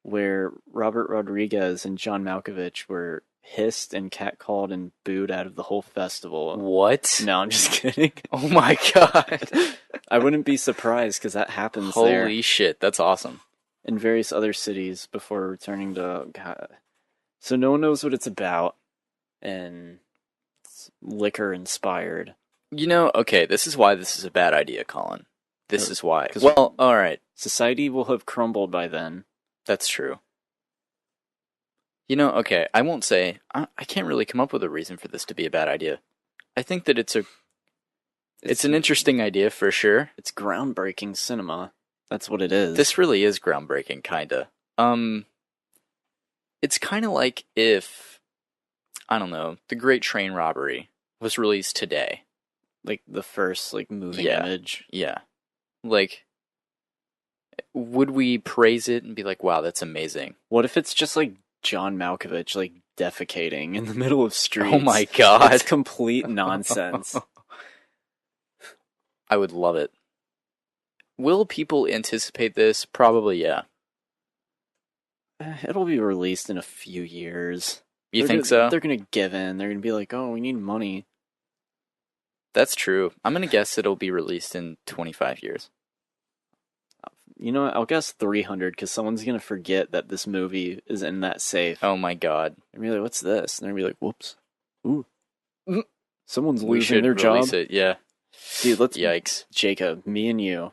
where Robert Rodriguez and John Malkovich were hissed and catcalled and booed out of the whole festival. What? No, I'm just kidding. Oh my god. I wouldn't be surprised, because that happens Holy shit, that's awesome. in various other cities before returning to... God. So no one knows what it's about, and it's liquor-inspired. You know, okay, this is why this is a bad idea, Collin. This is why. 'Cause Well, alright. Society will have crumbled by then. That's true. You know, okay, I won't say... I can't really come up with a reason for this to be a bad idea. I think that it's an interesting idea, for sure. It's groundbreaking cinema. That's what it is. This really is groundbreaking, kinda. It's kinda like if, I don't know, The Great Train Robbery was released today. Like the first moving Yeah. image. Yeah. Like, would we praise it and be like, wow, that's amazing? What if it's just like John Malkovich defecating in the middle of streets? Oh my god. It's complete nonsense. I would love it. Will people anticipate this? Probably, yeah. It'll be released in a few years. You think so? They're gonna give in. They're gonna be like, oh, we need money. That's true. I'm gonna guess it'll be released in 25 years. You know what? I'll guess 300 because someone's gonna forget that this movie is in that safe. Oh my god. And be like, "What's this?" And they'll be like, "Whoops, ooh, someone's We losing should their release job." it, yeah. Dude, let's Yikes. Jacob, me and you,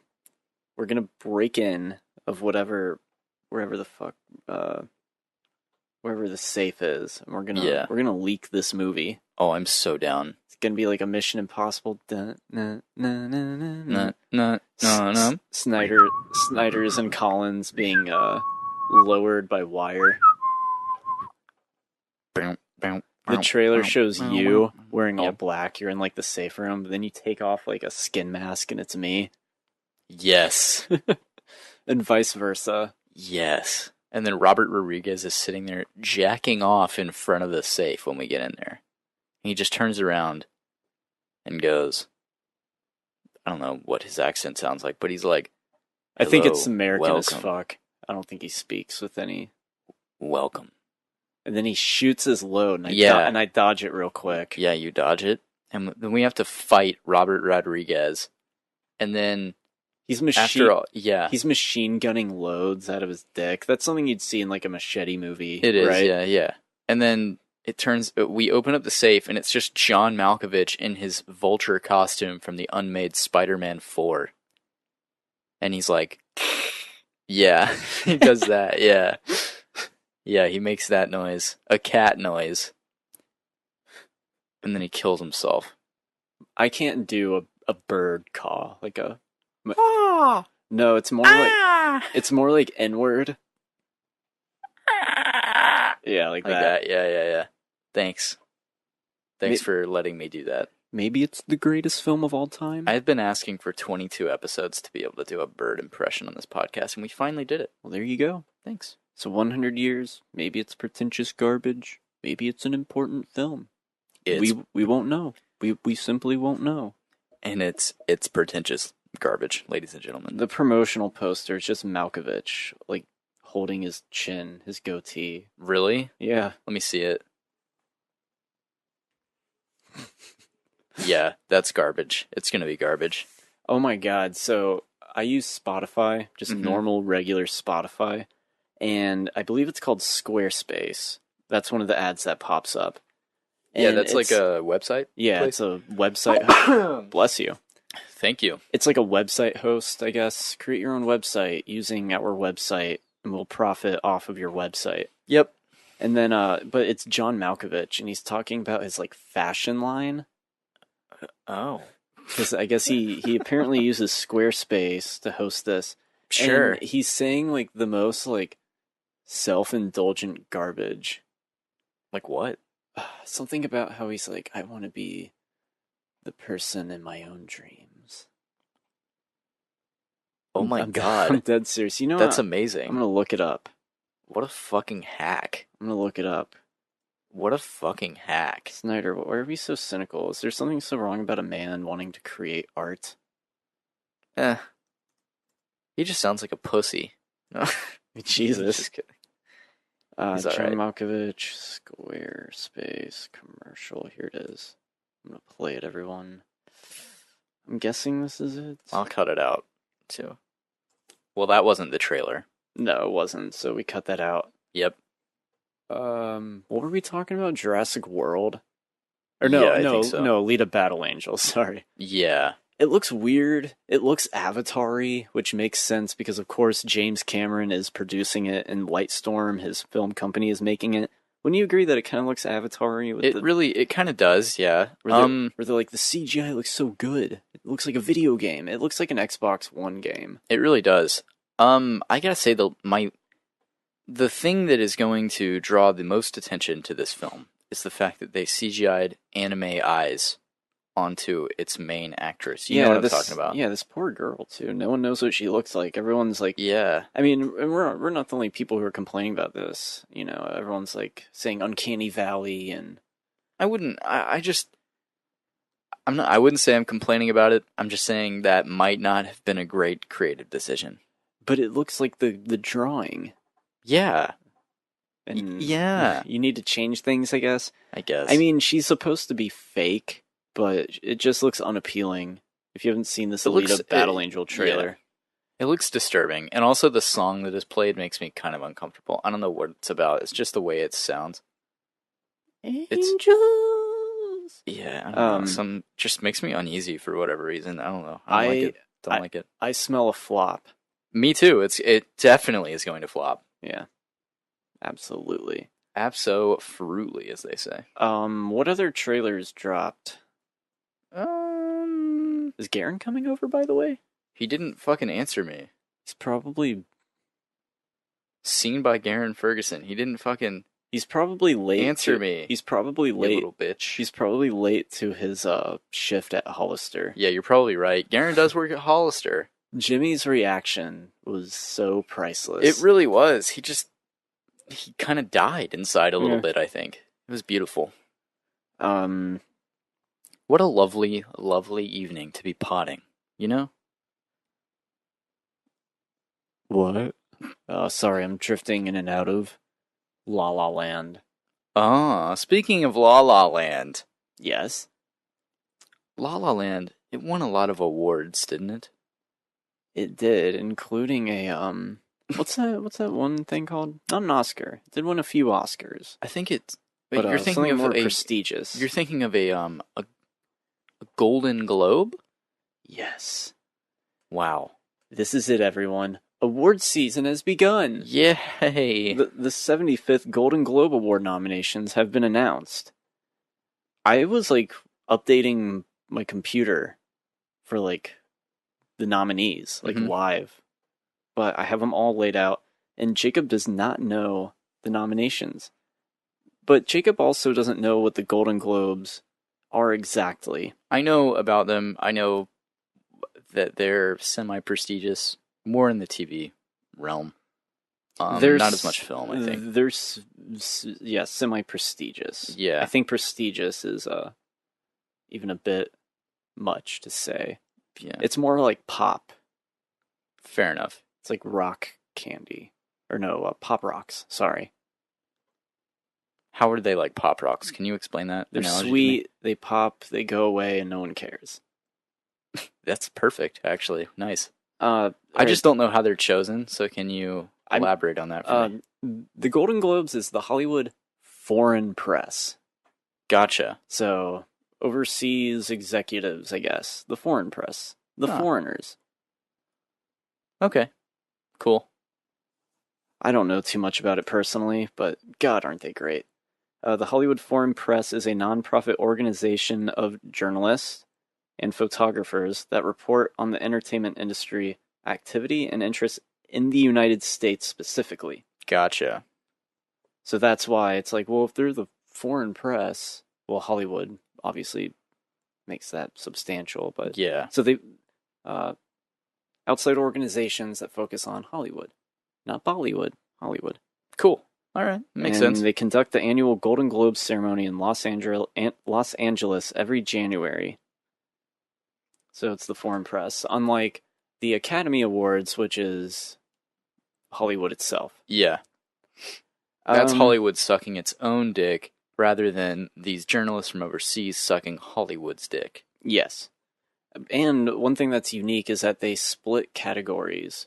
we're gonna break in of wherever the fuck, wherever the safe is, and we're gonna leak this movie. Oh, I'm so down. It's gonna be like a Mission Impossible. Snyder's and Collins being lowered by wire. The trailer shows you wearing all black. You're in like the safe room, but then you take off like a skin mask and it's me. Yes. And vice versa. Yes. And then Robert Rodriguez is sitting there jacking off in front of the safe when we get in there. And he just turns around and goes, I don't know what his accent sounds like, but he's like, I think it's "Hello, American as welcome." fuck. I don't think he speaks with any. Welcome. And then he shoots his load, and I dodge it real quick. Yeah, you dodge it. And then we have to fight Robert Rodriguez. And then He's machine gunning loads out of his dick. That's something you'd see in like a machete movie. It is, right? yeah. And then we open up the safe, and it's just John Malkovich in his vulture costume from the unmade Spider-Man 4. And he's like, yeah, he does that, yeah. Yeah, he makes that noise, a cat noise. And then he kills himself. I can't do a bird caw, like a... Ah! No, it's more like N-word. Yeah, like that. Yeah. Thanks for letting me do that. Maybe it's the greatest film of all time. I've been asking for 22 episodes to be able to do a bird impression on this podcast, and we finally did it. Well, there you go. Thanks. So 100 years, maybe it's pretentious garbage. Maybe it's an important film. We won't know. We simply won't know. And it's pretentious garbage, ladies and gentlemen. The promotional poster is just Malkovich, like, holding his chin, his goatee. Really? Yeah. Let me see it. Yeah, that's garbage. It's gonna be garbage. Oh my god, so I use Spotify, just normal, regular Spotify, and I believe it's called Squarespace. That's one of the ads that pops up. And yeah, that's like a website? Yeah, place? It's a website. Bless you. Thank you. It's like a website host, I guess. Create your own website using our website, and we'll profit off of your website. Yep. And then, but it's John Malkovich, and he's talking about his, like, fashion line. Oh. Because I guess he apparently uses Squarespace to host this. Sure. And he's saying, like, the most, like, self-indulgent garbage. Like what? Something about how he's like, I want to be the person in my own dreams. Oh my god. I'm dead serious. You know that's what? amazing. I'm going to look it up. What a fucking hack. I'm going to look it up. What a fucking hack. Snyder, why are we so cynical? Is there something so wrong about a man wanting to create art? He just sounds like a pussy. No. Jesus. Just kidding. John Malkovich, Squarespace, commercial. Here it is. I'm going to play it, everyone. I'm guessing this is it. I'll cut it out, too. Well, that wasn't the trailer. No, it wasn't, so we cut that out. Yep. What were we talking about? Jurassic World? Or no, yeah, I think so. No, Alita Battle Angel, sorry. Yeah. It looks weird. It looks Avatar-y, which makes sense because, of course, James Cameron is producing it and Lightstorm, his film company, is making it. Wouldn't you agree that it kind of looks Avatar-y? It kind of does, yeah. Where they're like, the CGI looks so good. It looks like a video game. It looks like an Xbox One game. It really does. I gotta say, the thing that is going to draw the most attention to this film is the fact that they CGI'd anime eyes onto its main actress. You know what I'm talking about. Yeah, this poor girl, too. No one knows what she looks like. Everyone's like... Yeah. I mean, we're not the only people who are complaining about this. You know, everyone's like saying Uncanny Valley and... I wouldn't say I'm complaining about it. I'm just saying that might not have been a great creative decision. But it looks like the drawing. Yeah. And yeah. You need to change things, I guess. I guess. I mean, she's supposed to be fake, but it just looks unappealing. If you haven't seen this Alita Battle Angel trailer. It looks disturbing, and also the song that is played makes me kind of uncomfortable. I don't know what it's about. It's just the way it sounds. Angels. Yeah, I don't know. Some just makes me uneasy for whatever reason. I don't know. I don't like it. Don't like it. I smell a flop. Me too. It definitely is going to flop. Yeah, absolutely. Abso-fruitly, as they say. What other trailers dropped? Is Garen coming over, by the way? He didn't fucking answer me. He's probably seen by Garen Ferguson. He didn't fucking. He's probably late. Answer me. He's probably late. You little bitch. He's probably late to his shift at Hollister. Yeah, you're probably right. Garen does work at Hollister. Jimmy's reaction was so priceless. It really was. He kind of died inside a little bit, I think. It was beautiful. What a lovely, lovely evening to be potting, you know? What? Sorry, I'm drifting in and out of La La Land. Speaking of La La Land. Yes? La La Land, it won a lot of awards, didn't it? It did, including a, what's that one thing called? Not an Oscar. It did win a few Oscars. I think it's... But you're thinking of more prestigious. You're thinking of a Golden Globe? Yes. Wow. This is it, everyone. Award season has begun. Yay! The 75th Golden Globe Award nominations have been announced. I was, updating my computer for, the nominees, live. But I have them all laid out, and Jacob does not know the nominations. But Jacob also doesn't know what the Golden Globes are exactly. I know about them. I know that they're semi-prestigious, more in the TV realm. Not as much film, I think. They're, semi-prestigious. Yeah. I think prestigious is even a bit much to say. Yeah. It's more like pop. Fair enough. It's like rock candy. Or no, pop rocks. Sorry. How are they like Pop Rocks? Can you explain that? They're sweet, they pop, they go away, and no one cares. That's perfect, actually. Nice. I just don't know how they're chosen, so can you elaborate on that for me? The Golden Globes is the Hollywood Foreign Press. Gotcha. So, overseas executives, I guess. The foreign press. The foreigners. Okay. Cool. I don't know too much about it personally, but God, aren't they great. The Hollywood Foreign Press is a nonprofit organization of journalists and photographers that report on the entertainment industry activity and interest in the United States specifically. Gotcha. So that's why it's like, well, if they're the foreign press, well, Hollywood obviously makes that substantial, but yeah. So they outside organizations that focus on Hollywood, not Bollywood, Hollywood. Cool. All right, makes sense. They conduct the annual Golden Globe ceremony in Los Angeles every January. So it's the foreign press, unlike the Academy Awards, which is Hollywood itself. Yeah. That's Hollywood sucking its own dick rather than these journalists from overseas sucking Hollywood's dick. Yes. And one thing that's unique is that they split categories.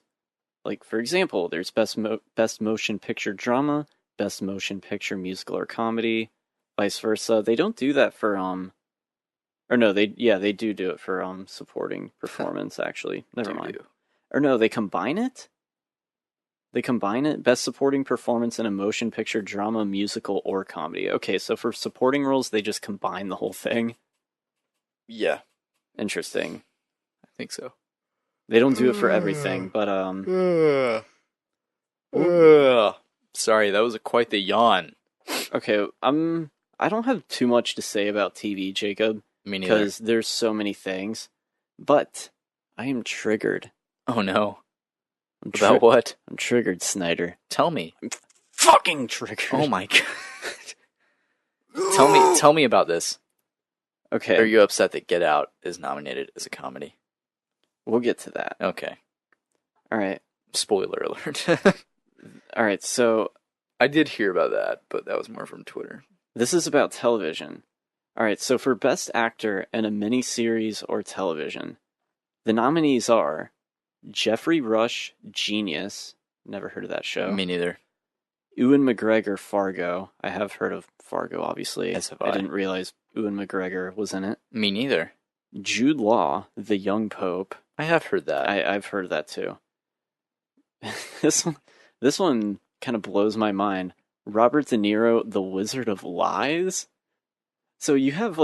Like, for example, there's Best Motion Picture Drama, Best Motion Picture Musical or Comedy, vice versa. They don't do that for, or no, they do it for, supporting performance, actually. Never mind. Or no, they combine it? Best Supporting Performance in a Motion Picture Drama, Musical, or Comedy. Okay, so for supporting roles, they just combine the whole thing? Yeah. Interesting. I think so. They don't do it for everything, but, Sorry, that was quite the yawn. Okay, I don't have too much to say about TV, Jacob. Me neither. Because there's so many things. But I am triggered. Oh no. About what? I'm triggered, Snyder. Tell me. I'm fucking triggered. Oh my god. Tell me about this. Okay. Are you upset that Get Out is nominated as a comedy? We'll get to that. Okay. Alright. Spoiler alert. Alright, so I did hear about that, but that was more from Twitter. This is about television. Alright, so for Best Actor in a Miniseries or Television, the nominees are Jeffrey Rush, Genius. Never heard of that show. Me neither. Ewan McGregor, Fargo. I have heard of Fargo, obviously. As have I I. didn't realize Ewan McGregor was in it. Me neither. Jude Law, The Young Pope. I have heard that. I've heard of that too. This one kind of blows my mind. Robert De Niro, The Wizard of Lies. So you have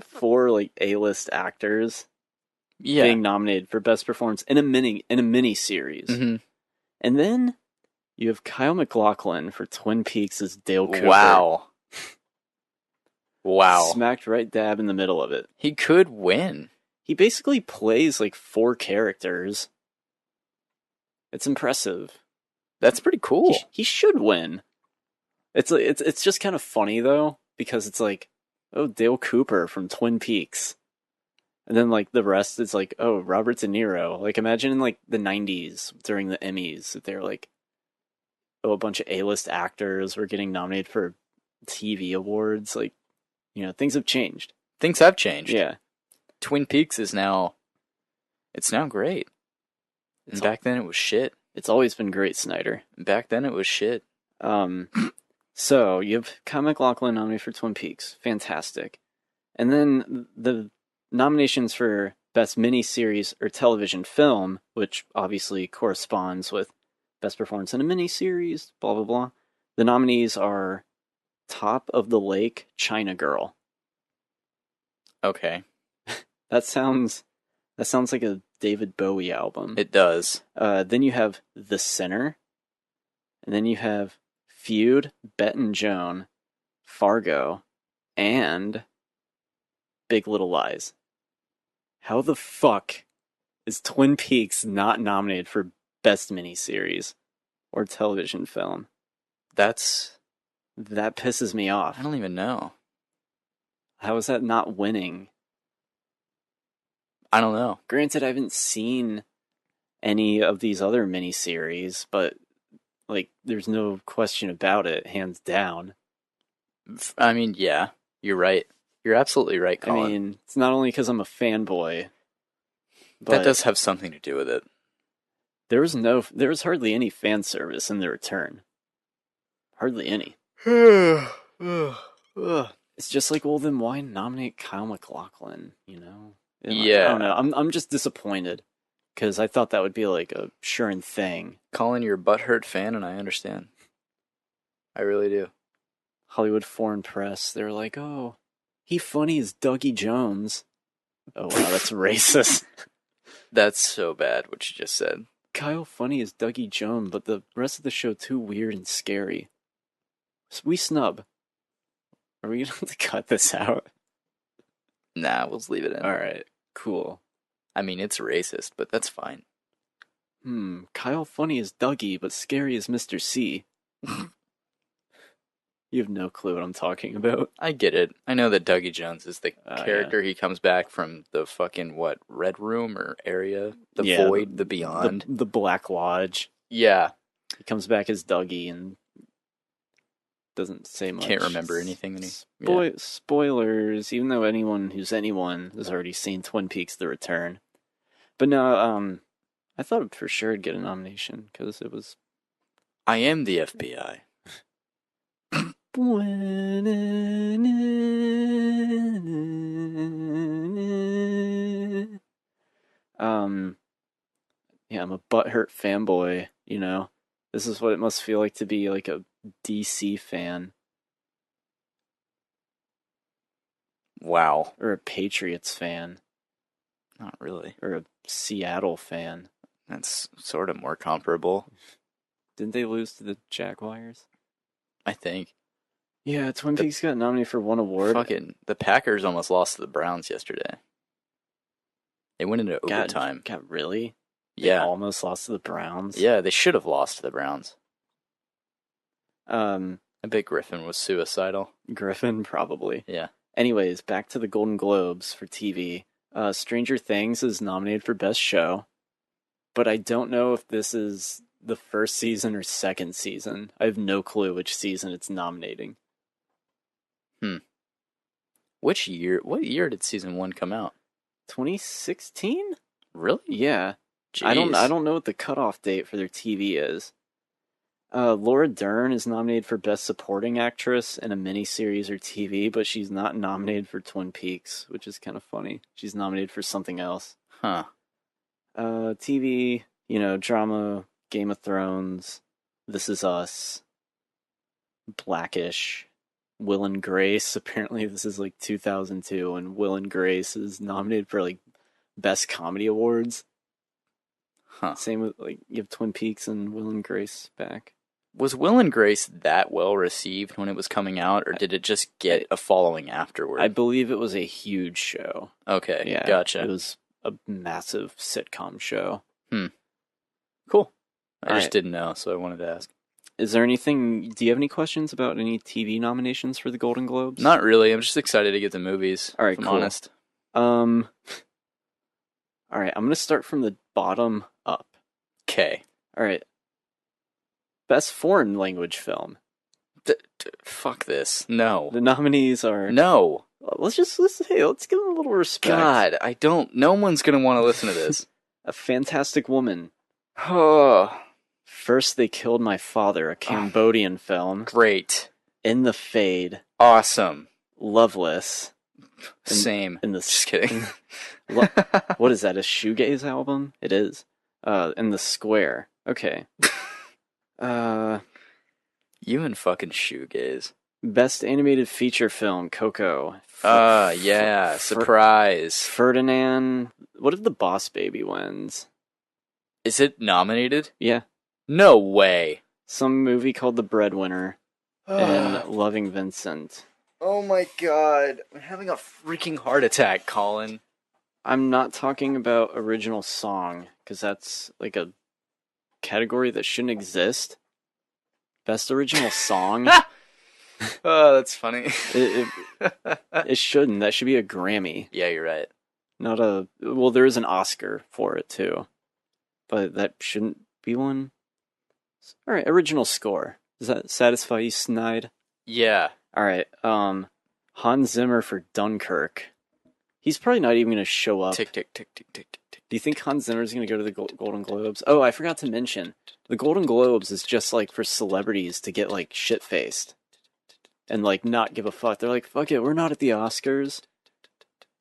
4 like A-list actors being nominated for best performance in a mini series, and then you have Kyle MacLachlan for Twin Peaks as Dale Cooper. Wow. Smacked right dab in the middle of it. He could win. He basically plays like 4 characters. It's impressive. That's pretty cool. He should win. It's just kind of funny though, because it's like, oh, Dale Cooper from Twin Peaks. And then like the rest is like, oh, Robert De Niro. Like imagine in like the 90s during the Emmys that they're like, oh, a bunch of A-list actors were getting nominated for TV awards. Like, you know, things have changed. Things have changed. Yeah. Twin Peaks is now great. And back then it was shit. It's always been great, Snyder. Back then it was shit. So you have Kyle MacLachlan nominated for Twin Peaks. Fantastic. And then the nominations for Best Miniseries or Television Film, which obviously corresponds with Best Performance in a Miniseries, blah, blah, blah. The nominees are Top of the Lake, China Girl. Okay. That sounds like a David Bowie album. It does. Then you have The Sinner. And then you have Feud, Bet and Joan, Fargo, and Big Little Lies. How the fuck is Twin Peaks not nominated for Best Miniseries or Television Film? That pisses me off. I don't even know. How is that not winning? I don't know. Granted, I haven't seen any of these other miniseries, but like, there's no question about it, hands down. I mean, yeah, you're right. You're absolutely right, Collin. I mean, it's not only because I'm a fanboy, but that does have something to do with it. There was hardly any fan service in The Return. Hardly any. It's just like, well, then why nominate Kyle MacLachlan, you know? Yeah. I don't know. I'm just disappointed, because I thought that would be like a sure thing. Collin, you're a butthurt fan, and I understand. I really do. Hollywood Foreign Press, they're like, oh, he funny as Dougie Jones. Oh, wow, that's racist. That's so bad, what you just said. Kyle funny as Dougie Jones, but the rest of the show too weird and scary. We snub. Are we going to have to cut this out? Nah, we'll just leave it in. Alright, cool. I mean, it's racist, but that's fine. Kyle funny as Dougie, but scary as Mr. C. You have no clue what I'm talking about. I get it. I know that Dougie Jones is the character. Yeah. He comes back from the fucking, Red Room or area? The Void, the Beyond? The Black Lodge. Yeah. He comes back as Dougie and doesn't say much. Can't remember anything. Spoilers, even though anyone has already seen Twin Peaks The Return. But no, I thought for sure it'd get a nomination, because it was... I am the FBI. Yeah, I'm a butthurt fanboy, you know. This is what it must feel like to be like a DC fan. Wow. Or a Patriots fan. Not really. Or a Seattle fan. That's sort of more comparable. Didn't they lose to the Jaguars? I think. Yeah, Twin Peaks got nominated for one award. Fucking, the Packers almost lost to the Browns yesterday. They went into overtime. God, really? Yeah. They almost lost to the Browns? Yeah, they should have lost to the Browns. I bet Griffin was suicidal. Griffin, probably. Yeah. Anyways, back to the Golden Globes for TV. Stranger Things is nominated for Best Show, but I don't know if this is the first season or second season. I have no clue which season it's nominating. What year did season 1 come out? 2016? Really? Yeah. I Jeez. don't know what the cutoff date for their TV is. Laura Dern is nominated for Best Supporting Actress in a miniseries or TV, but she's not nominated for Twin Peaks, which is kind of funny. She's nominated for something else. Huh. TV, drama, Game of Thrones, This Is Us, Blackish, Will and Grace. Apparently this is like 2002, and Will and Grace is nominated for like Best Comedy Awards. Huh. Same with like you have Twin Peaks and Will and Grace back. Was Will and Grace that well received when it was coming out, or did it just get a following afterward? I believe it was a huge show. Okay, Yeah, gotcha. It was a massive sitcom show. Cool. I just Alright. didn't know, so I wanted to ask. Is there anything? Do you have any questions about any TV nominations for the Golden Globes? Not really. I'm just excited to get the movies. All right, if I'm cool. honest. All right, I'm gonna start from the bottom up. Okay. All right. Best foreign language film. Fuck this. No. The nominees are. No. Let's give them a little respect. God, I don't. No one's gonna want to listen to this. A Fantastic Woman. Oh, First They Killed My Father, a Cambodian film. great. In the Fade. Awesome. Loveless. Same. In the Just kidding. What is that? A shoegaze album? It is. In the Square. Okay. You and fucking shoegaze. Best animated feature film, Coco. Yeah. Surprise. Ferdinand. What if The Boss Baby wins? Is it nominated? Yeah. No way. Some movie called The Breadwinner and Loving Vincent. Oh my god. I'm having a freaking heart attack, Colin. I'm not talking about original song, because that's like a category that shouldn't exist. Best original song? Oh, that's funny. It shouldn't. That should be a Grammy. Yeah, you're right. Not a... Well, there is an Oscar for it, too. But that shouldn't be one. Alright, original score. Does that satisfy you, Snide? Yeah. Alright, Hans Zimmer for Dunkirk. He's probably not even going to show up. Tick, tick, tick, tick, tick, tick, tick. Do you think Hans Zimmer's going to go to the Golden Globes? Oh, I forgot to mention. The Golden Globes is just like for celebrities to get like shit-faced. And like not give a fuck. They're like, fuck it, we're not at the Oscars.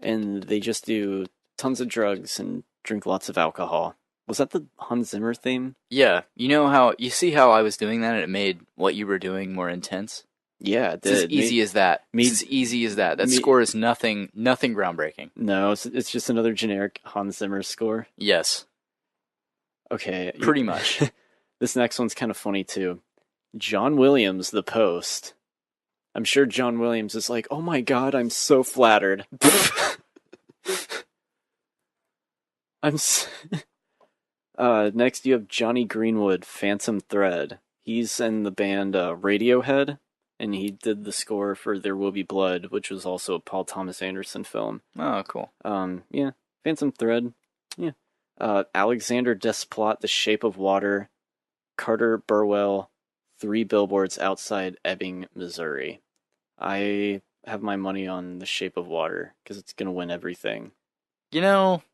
And they just do tons of drugs and drink lots of alcohol. Was that the Hans Zimmer theme? Yeah. You see how I was doing that and it made what you were doing more intense? Yeah, it did. It's as easy as that. It's as easy as that. That score is nothing groundbreaking. No, it's just another generic Hans Zimmer score. Yes. Okay. Pretty much. This next one's kind of funny too. John Williams, The Post. I'm sure John Williams is like, oh my god, I'm so flattered. Next you have Johnny Greenwood, Phantom Thread. He's in the band Radiohead, and he did the score for There Will Be Blood, which was also a Paul Thomas Anderson film. Oh, cool. Yeah, Phantom Thread. Yeah. Alexander Desplat, The Shape of Water. Carter Burwell, 3 Billboards Outside Ebbing, Missouri. I have my money on The Shape of Water, because it's going to win everything. You know,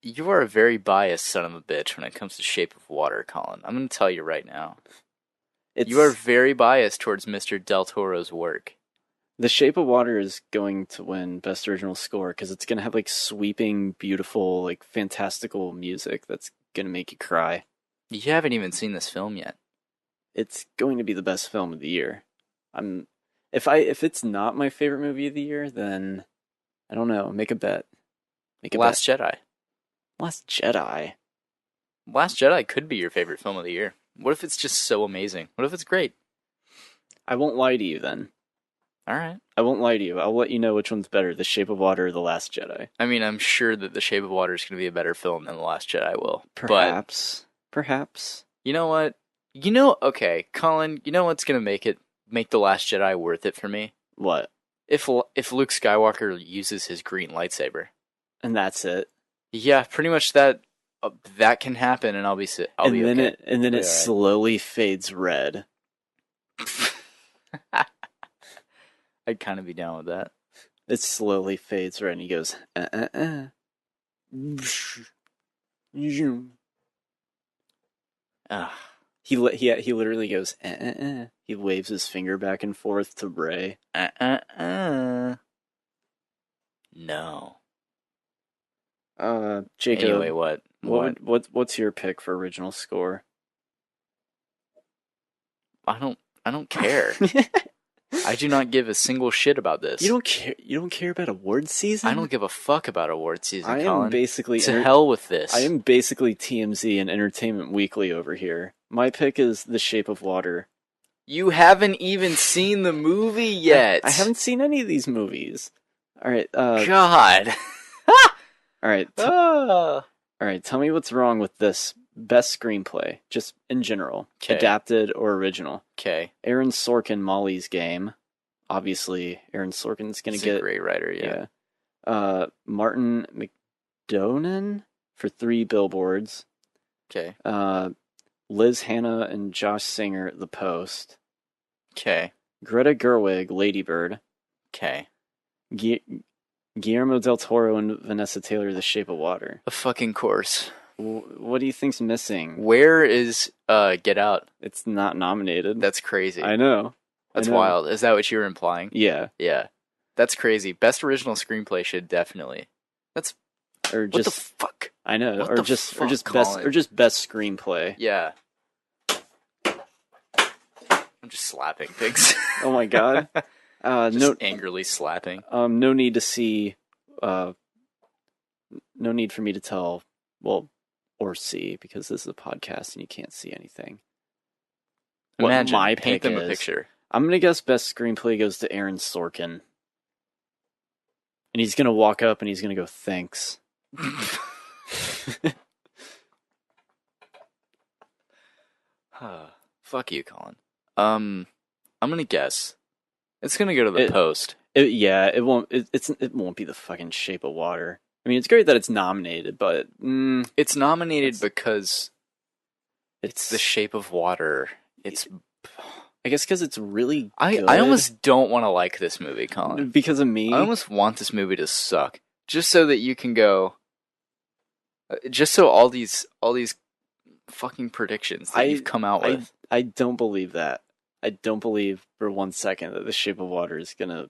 you are a very biased son of a bitch when it comes to Shape of Water, Colin. I'm going to tell you right now. You are very biased towards Mr. Del Toro's work. The Shape of Water is going to win Best Original Score, because it's going to have like sweeping, beautiful, like fantastical music that's going to make you cry. You haven't even seen this film yet. It's going to be the best film of the year. If it's not my favorite movie of the year, then I don't know. Make a bet. Last Jedi. Last Jedi. Last Jedi could be your favorite film of the year. What if it's just so amazing? What if it's great? I won't lie to you then. All right. I won't lie to you. I'll let you know which one's better, The Shape of Water or The Last Jedi. I mean, I'm sure that The Shape of Water is going to be a better film than The Last Jedi will. Perhaps. You know what? Okay, Colin, you know what's going to make The Last Jedi worth it for me? What? If Luke Skywalker uses his green lightsaber. And that's it. Yeah, pretty much that can happen, and I'll be okay. And then it slowly fades red. I'd kind of be down with that. It slowly fades red, and he goes, Zoom. Ugh. He literally goes, He waves his finger back and forth to Ray. No. Jacob. Anyway, What's your pick for original score? I don't care. I do not give a single shit about this. You don't care about award season? I don't give a fuck about award season, I Collin. am basically to hell with this. I am basically TMZ and Entertainment Weekly over here. My pick is The Shape of Water. You haven't even seen the movie yet. I haven't seen any of these movies. All right. God. All right. All right. Tell me what's wrong with this best screenplay, just in general, adapted or original. Okay. Aaron Sorkin, Molly's Game. Obviously, Aaron Sorkin's gonna get a great writer. Yeah. Martin McDonough for 3 Billboards. Okay. Liz Hannah and Josh Singer, The Post. Okay. Greta Gerwig, Lady Bird. Okay. Guillermo del Toro and Vanessa Taylor, The Shape of Water. Of fucking course. What do you think's missing? Where is Get Out? It's not nominated. That's crazy. I know. That's wild. Is that what you were implying? Yeah. Yeah. That's crazy. Best original screenplay should definitely. That's or what just the fuck? I know. What or the just fuck, best screenplay. Yeah. I'm just slapping things. Oh my god. Angrily slapping. No need to see no need for me to tell, well, or see, because this is a podcast and you can't see anything. Imagine, what my paint pick them is. a picture. I'm gonna guess best screenplay goes to Aaron Sorkin. And he's gonna walk up and he's gonna go, thanks. Fuck you, Collin. I'm gonna guess it's gonna go to the Post. It won't be The fucking Shape of Water. I mean, it's great that it's nominated, but it's nominated because it's The Shape of Water. I guess because it's really good. I almost don't want to like this movie, Collin. Because of me? I almost want this movie to suck. Just so that you can go... Just so all these fucking predictions that you've come out with. I don't believe that. I don't believe for 1 second that The Shape of Water is going to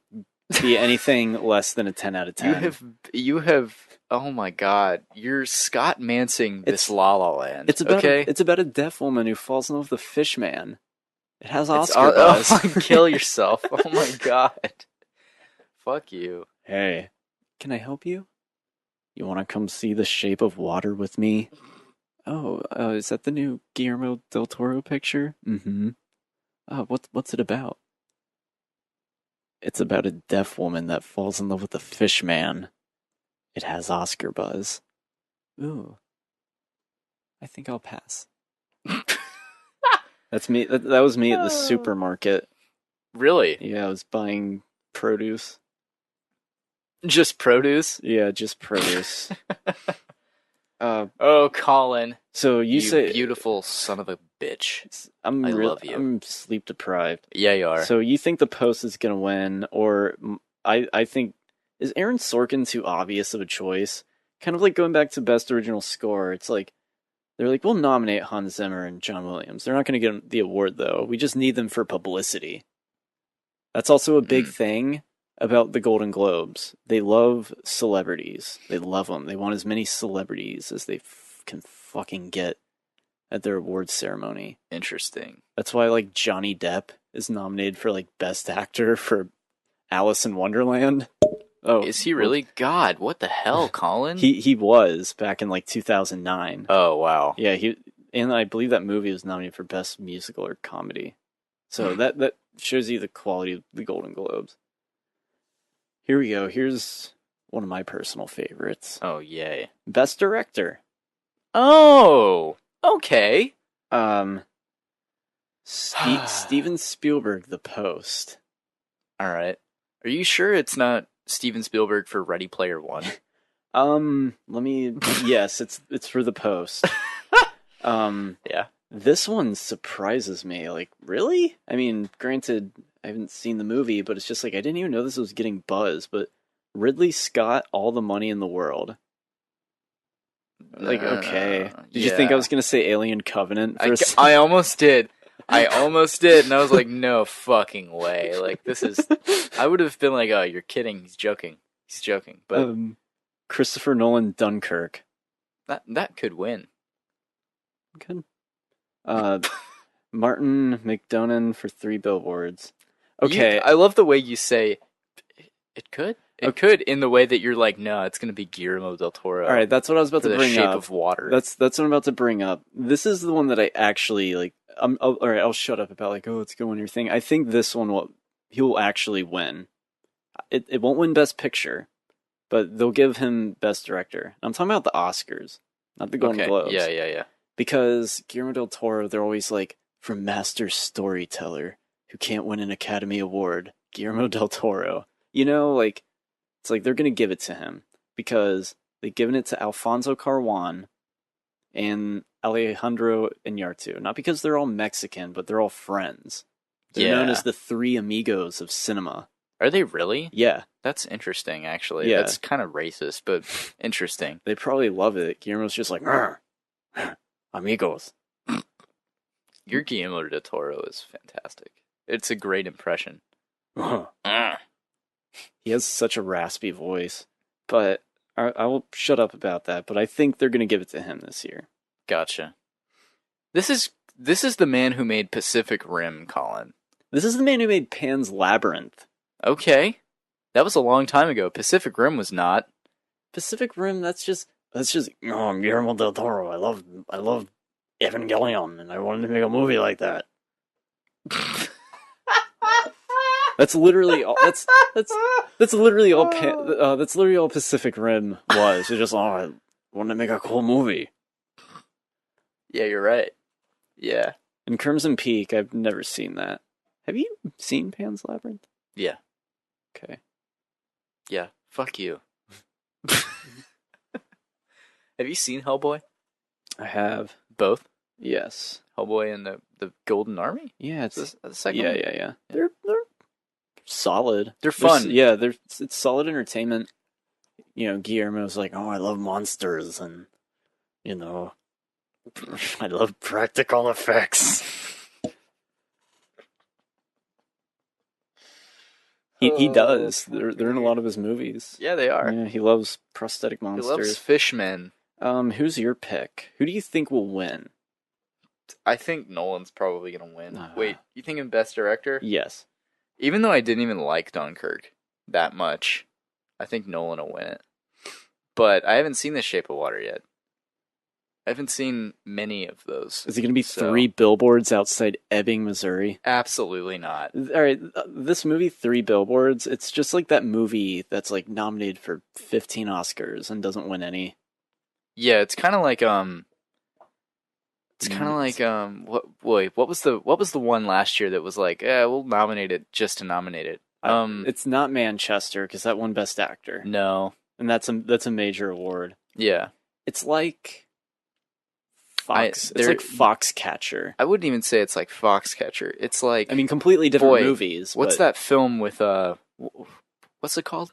be anything less than a 10 out of 10. You have... Oh my god. You're Scott Mansing this La La Land. It's about a deaf woman who falls in love with a fish man. It has Oscar buzz. Kill yourself. Oh my god. Fuck you. Hey, can I help you? You want to come see The Shape of Water with me? Oh, is that the new Guillermo del Toro picture? Mm-hmm. What's it about? It's about a deaf woman that falls in love with a fish man. It has Oscar buzz. Ooh. I think I'll pass. That's me. That was me at the supermarket. Really? Yeah, I was buying produce. Just produce? Yeah, just produce. Oh, Collin. So you say beautiful son of a bitch. I love you. I'm sleep deprived. Yeah, you are. So you think The Post is gonna win, or I think, is Aaron Sorkin too obvious of a choice? Kind of like going back to best original score. It's like they're like, we'll nominate Hans Zimmer and John Williams. They're not going to get the award though. We just need them for publicity. That's also a big thing about the Golden Globes. They love celebrities. They love them. They want as many celebrities as they can fucking get at their awards ceremony. Interesting. That's why, like, Johnny Depp is nominated for, like, Best Actor for Alice in Wonderland. Oh, is he really? God, what the hell, Collin? He was back in, like, 2009. Oh, wow. Yeah, and I believe that movie was nominated for Best Musical or Comedy. So that shows you the quality of the Golden Globes. Here we go. Here's one of my personal favorites. Oh, yay. Best Director. Oh, okay. Steven Spielberg, The Post. All right. Are you sure it's not Steven Spielberg for Ready Player One? Yes, it's for The Post. Yeah. This one surprises me. Like, really? I mean, granted, I haven't seen the movie, but it's just like, I didn't even know this was getting buzz, but Ridley Scott, All the Money in the World. Like, okay. Did you think I was going to say Alien Covenant? I almost did. And I was like, no fucking way. Like, this is... I would have been like, oh, you're kidding. He's joking. But Christopher Nolan Dunkirk. that could win. Good. Martin McDonough for 3 Billboards. Okay. I love the way you say, it could. It could, in the way that you're like, no, it's going to be Guillermo del Toro. All right, that's what I was about to bring up. The Shape of Water. That's what I'm about to bring up. This is the one that I actually like. All right, I'll shut up about like, oh, it's going your thing. I think this one he will actually win. It won't win Best Picture, but they'll give him Best Director. I'm talking about the Oscars, not the Golden Globes. Yeah. Because Guillermo del Toro, they're always like, for Master Storyteller who can't win an Academy Award, Guillermo del Toro. You know, like. It's like they're going to give it to him because they've given it to Alfonso Cuarón and Alejandro Iñárritu. Not because they're all Mexican, but they're all friends. They're known as the 3 amigos of cinema. Are they really? Yeah. That's interesting, actually. Yeah. That's kind of racist, but interesting. They probably love it. Guillermo's just like, amigos. Your Guillermo del Toro is fantastic. It's a great impression. He has such a raspy voice, but I will shut up about that. But I think they're going to give it to him this year. Gotcha. This is the man who made Pacific Rim, Collin. This is the man who made Pan's Labyrinth. Okay, that was a long time ago. Pacific Rim was not. Pacific Rim. That's just I'm Guillermo del Toro. I love Evangelion, and I wanted to make a movie like that. That's literally all. That's literally all. That's literally all Pacific Rim was. It's just I wanted to make a cool movie. Yeah, you're right. Yeah. And Crimson Peak, I've never seen that. Have you seen Pan's Labyrinth? Yeah. Okay. Yeah. Fuck you. Have you seen Hellboy? I have. Both? Yes. Hellboy and the Golden Army? Yeah, it's the second yeah, one? yeah. They're solid. They're fun. It's solid entertainment. You know, Guillermo's like, oh, I love monsters, and you know, I love practical effects. He does. They're in a lot of his movies. Yeah, they are. Yeah, he loves prosthetic monsters. He loves fishmen. Who's your pick? Who do you think will win? I think Nolan's probably gonna win. Wait, you think in Best Director? Yes. Even though I didn't even like Dunkirk that much, I think Nolan will win it. But I haven't seen The Shape of Water yet. I haven't seen many of those. Is it going to be 3 billboards outside Ebbing, Missouri? Absolutely not. All right, this movie, 3 Billboards, it's just like that movie that's like nominated for 15 Oscars and doesn't win any. Yeah, it's kind of like what was the one last year that was like, we'll nominate it just to nominate it. It's not Manchester because that won Best Actor. No, and that's a major award. Yeah, it's like Fox. It's like Foxcatcher. I wouldn't even say it's like Foxcatcher. It's like, I mean, completely different movies. What's that film with what's it called?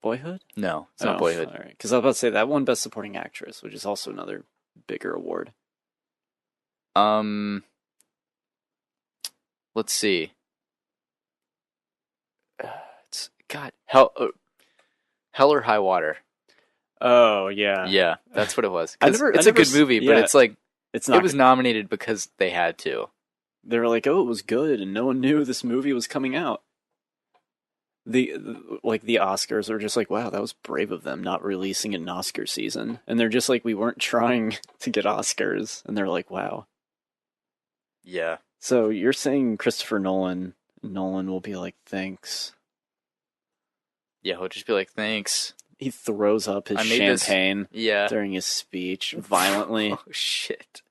Boyhood? No, it's not Boyhood. All right, because I was about to say that won Best Supporting Actress, which is also another bigger award. Let's see. It's Hell or High Water. Oh yeah, yeah, that's what it was. It's a good movie, but it's like it's not. It was nominated because they had to. They were like, "Oh, it was good," and no one knew this movie was coming out. The Oscars are just like, wow, that was brave of them not releasing it in Oscar season. And they're just like, we weren't trying to get Oscars. And they're like, wow. Yeah. So you're saying Christopher Nolan will be like, thanks. Yeah, he'll just be like, thanks. He throws up his champagne during his speech violently. Oh, shit.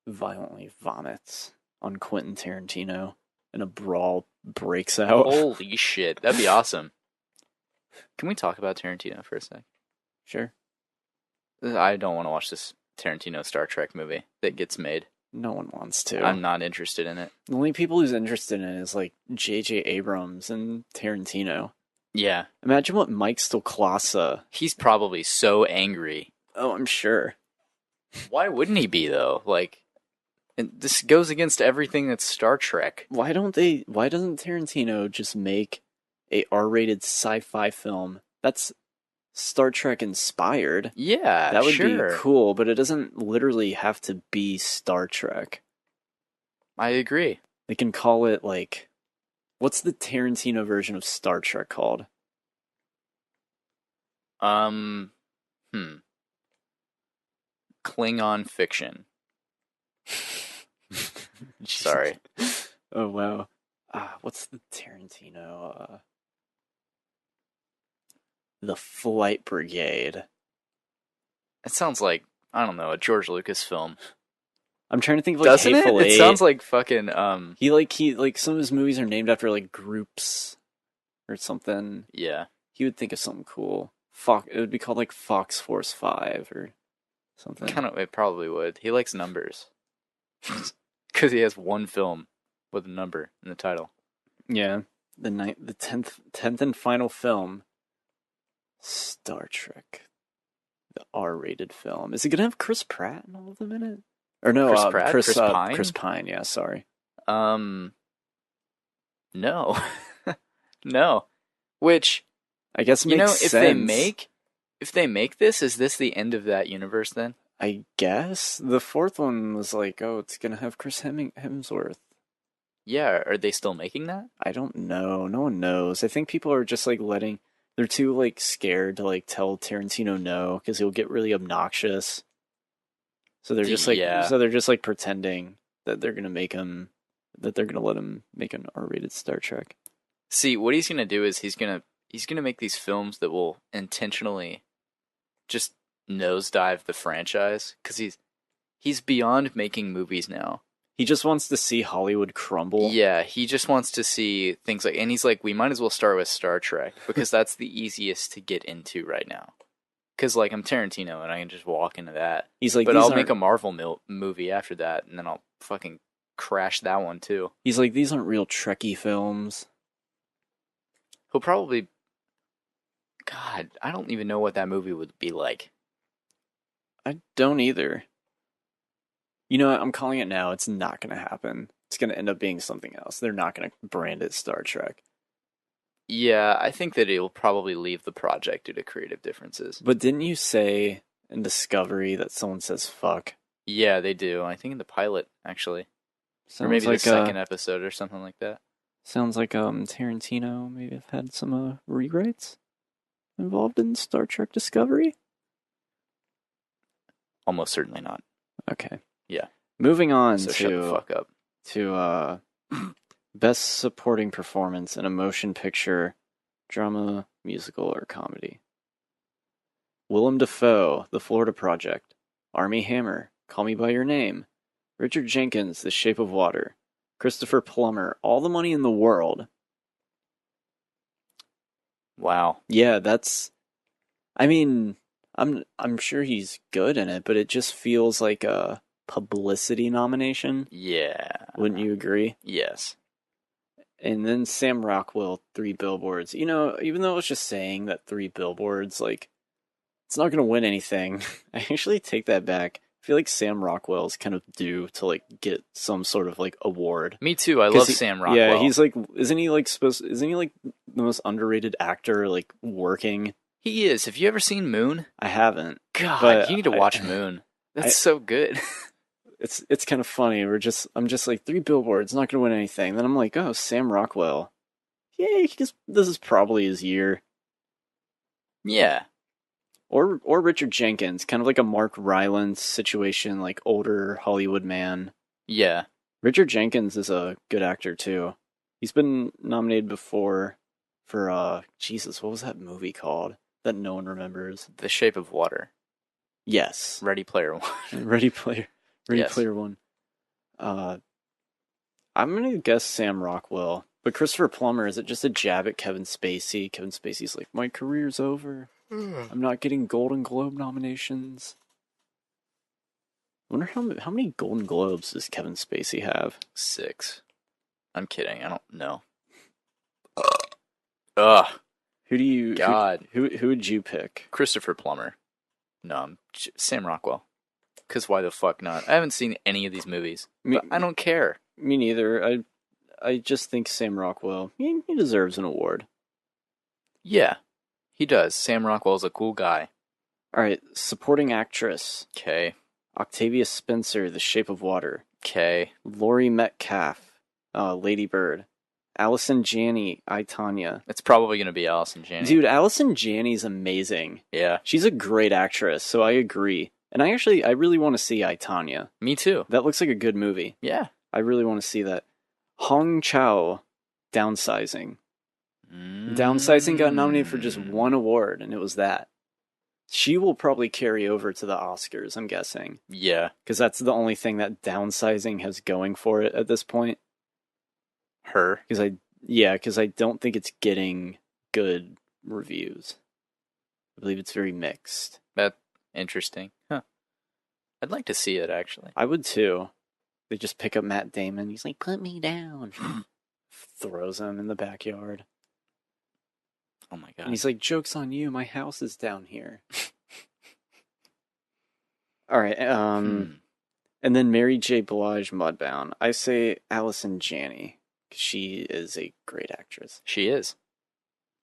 Violently vomits on Quentin Tarantino, and a brawl breaks out. Holy shit, that'd be awesome. Can we talk about Tarantino for a sec? Sure. I don't want to watch this Tarantino Star Trek movie that gets made. No one wants to. I'm not interested in it. The only people who's interested in it is like J.J. Abrams and Tarantino. Yeah. Imagine what Mike Stolklasa. He's probably so angry. Oh, I'm sure. Why wouldn't he be, though? Like, and this goes against everything that's Star Trek. Why doesn't Tarantino just make a R-rated sci-fi film that's Star Trek inspired? Yeah, that would sure. be cool, but it doesn't literally have to be Star Trek. I agree. They can call it, like, what's the Tarantino version of Star Trek called? Klingon fiction. Sorry. Oh, wow. What's the Tarantino? The Flight Brigade. It sounds like, I don't know, a George Lucas film. I'm trying to think of, like, Doesn't Hateful it? Eight. It sounds like fucking, He some of his movies are named after, like, groups or something. Yeah. He would think of something cool. It would be called, like, Fox Force 5 or something. It probably would. He likes numbers. Because he has one film with a number in the title. Yeah. The 10th and final film, Star Trek. The R-rated film. Is it gonna have Chris Pratt and all of them in it? Or no, Chris Pratt? Chris Pine? Chris Pine, yeah, sorry. No. No. Which, I guess makes sense. if they make this, is this the end of that universe then? I guess. The fourth one was like, oh, it's gonna have Chris Hemsworth. Yeah, are they still making that? I don't know. No one knows. I think people are just, like, they're too, like, scared to, like, tell Tarantino no, because he'll get really obnoxious. So they're just, like, pretending that they're gonna let him make an R-rated Star Trek. See, what he's gonna do is he's gonna make these films that will intentionally just nosedive the franchise, because he's beyond making movies now. He just wants to see Hollywood crumble. Yeah, he just wants to see things like, and he's like, we might as well start with Star Trek, because that's the easiest to get into right now. Because, like, I'm Tarantino, and I can just walk into that. He's like, but I'll make a Marvel movie after that, and then I'll fucking crash that one too. He's like, these aren't real Trekkie films. He'll probably... God, I don't even know what that movie would be like. I don't either. You know what? I'm calling it now. It's not going to happen. It's going to end up being something else. They're not going to brand it Star Trek. Yeah, I think that it'll probably leave the project due to creative differences. But didn't you say in Discovery that someone says fuck? Yeah, they do. I think in the pilot, actually. Sounds or maybe like the second episode or something like that. Sounds like Tarantino maybe have had some rewrites involved in Star Trek Discovery? Almost certainly not. Okay. Yeah. Moving on so shut the fuck up. To Best Supporting Performance in a Motion Picture, Drama, Musical, or Comedy. Willem Dafoe, The Florida Project. Armie Hammer, Call Me By Your Name. Richard Jenkins, The Shape of Water. Christopher Plummer, All the Money in the World. Wow. Yeah, I mean, I'm sure he's good in it, but it just feels like a publicity nomination. Yeah. Wouldn't you agree? Yes. And then Sam Rockwell, 3 Billboards. You know, even though it was just saying that 3 Billboards, like, it's not going to win anything. I actually take that back. I feel like Sam Rockwell's kind of due to, like, get some sort of, like, award. Me too. I love Sam Rockwell. Yeah, he's like, isn't he like the most underrated actor, like, working? He is. Have you ever seen Moon? I haven't. God, you need to watch Moon. That's so good. It's kind of funny. I'm just like, 3 Billboards, not gonna win anything. Then I'm like, oh, Sam Rockwell. Yeah, this is probably his year. Yeah. Or Richard Jenkins, kind of like a Mark Rylance situation, like older Hollywood man. Yeah. Richard Jenkins is a good actor too. He's been nominated before for Jesus, what was that movie called that no one remembers? The Shape of Water. Yes. Ready Player One. Ready Player One. I'm gonna guess Sam Rockwell. But Christopher Plummer, is it just a jab at Kevin Spacey? Kevin Spacey's like, my career's over. I'm not getting Golden Globe nominations. I wonder how many Golden Globes does Kevin Spacey have? 6. I'm kidding. I don't know. Ugh. Who do you... God. Who would you pick? Christopher Plummer. No, Sam Rockwell. Because why the fuck not? I haven't seen any of these movies, but I don't care. Me neither. I just think Sam Rockwell, he deserves an award. Yeah, he does. Sam Rockwell's a cool guy. All right, supporting actress. Okay. Octavia Spencer, The Shape of Water. Okay. Laurie Metcalf, Lady Bird. Allison Janney, I, Tonya. It's probably going to be Allison Janney. Dude, Allison Janney's amazing. Yeah. She's a great actress, so I agree. And I really want to see I, Tonya. Me too. That looks like a good movie. Yeah. I really want to see that. Hong Chow, Downsizing. Downsizing got nominated for just one award, and it was that. She will probably carry over to the Oscars, I'm guessing. Yeah. Because that's the only thing that Downsizing has going for it at this point. Her? Because I don't think it's getting good reviews. I believe it's very mixed. That's interesting. Huh. I'd like to see it, actually. I would too. They just pick up Matt Damon. He's like, put me down. Throws him in the backyard. Oh my god. And he's like, joke's on you. My house is down here. All right. And then Mary J. Blige, Mudbound. I say Allison Janney. She is a great actress. She is.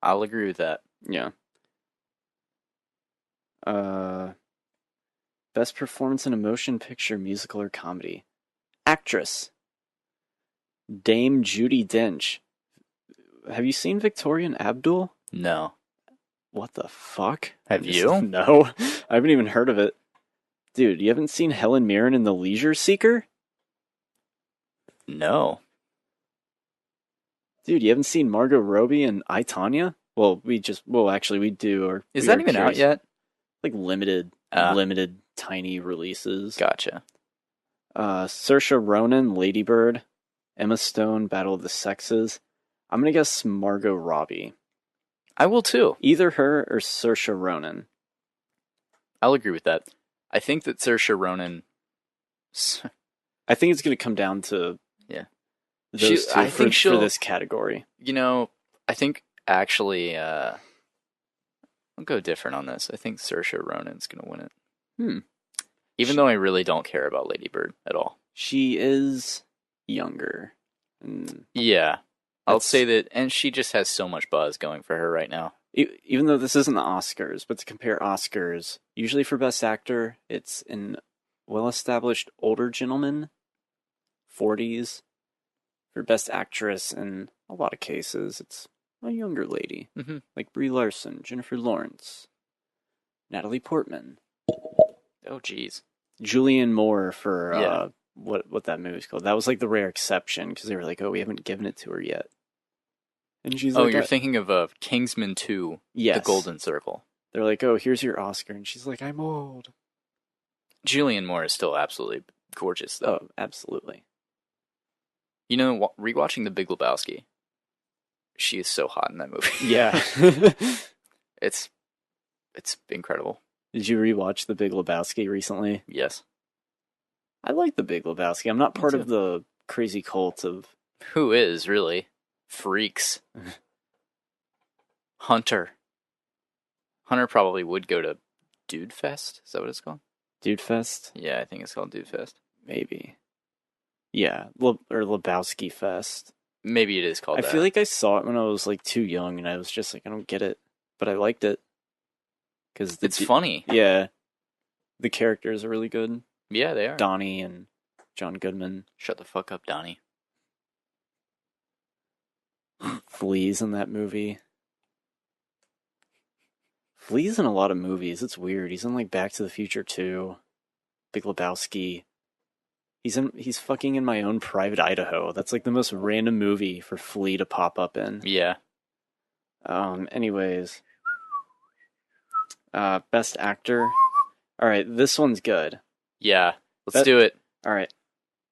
I'll agree with that. Yeah. Best performance in a motion picture, musical, or comedy. Actress. Dame Judi Dench. Have you seen Victoria and Abdul? No. What the fuck? Have you? No. I haven't even heard of it. Dude, you haven't seen Helen Mirren in The Leisure Seeker? No. Dude, you haven't seen Margot Robbie and I, Tonya? Well, we do. Or is that even out yet? Like limited, tiny releases. Gotcha. Saoirse Ronan, Lady Bird. Emma Stone, Battle of the Sexes. I'm gonna guess Margot Robbie. I will too. Either her or Saoirse Ronan. I'll agree with that. I think that Saoirse Ronan... I think it's gonna come down to those two for this category. You know, I think actually... I'll go different on this. I think Saoirse Ronan's going to win it. Even though I really don't care about Lady Bird at all. She is younger. Yeah. I'll say that, and she just has so much buzz going for her right now. Even though this isn't the Oscars, but to compare Oscars, usually for Best Actor, it's an well-established older gentleman, 40s. For Best Actress, in a lot of cases, it's a younger lady. Mm-hmm. Like Brie Larson, Jennifer Lawrence, Natalie Portman. Oh, jeez. Julianne Moore for what that movie's called. That was like the rare exception, because they were like, oh, we haven't given it to her yet. And she's like, you're thinking of Kingsman 2, yes. The Golden Circle. They're like, oh, here's your Oscar. And she's like, I'm old. Julianne Moore is still absolutely gorgeous, though. Oh, absolutely. You know, rewatching The Big Lebowski, she is so hot in that movie. Yeah. It's incredible. Did you rewatch The Big Lebowski recently? Yes. I like The Big Lebowski. I'm not part of the crazy cult of... Who is, really? Freaks. Hunter. Hunter probably would go to Dude Fest. Is that what it's called? Dude Fest? Yeah, I think it's called Dude Fest. Maybe. Yeah, or Lebowski Fest. Maybe it is called that. I feel like I saw it when I was like too young, and I was just like, I don't get it, but I liked it because it's funny. Yeah, the characters are really good. Yeah, they are. Donnie and John Goodman. Shut the fuck up, Donnie. Flea's in that movie. Flea's in a lot of movies. It's weird. He's in like Back to the Future 2, Big Lebowski. He's fucking in My Own Private Idaho. That's like the most random movie for Flea to pop up in. Yeah. Anyways. Best Actor. Alright, this one's good. Yeah. Let's do it. Alright.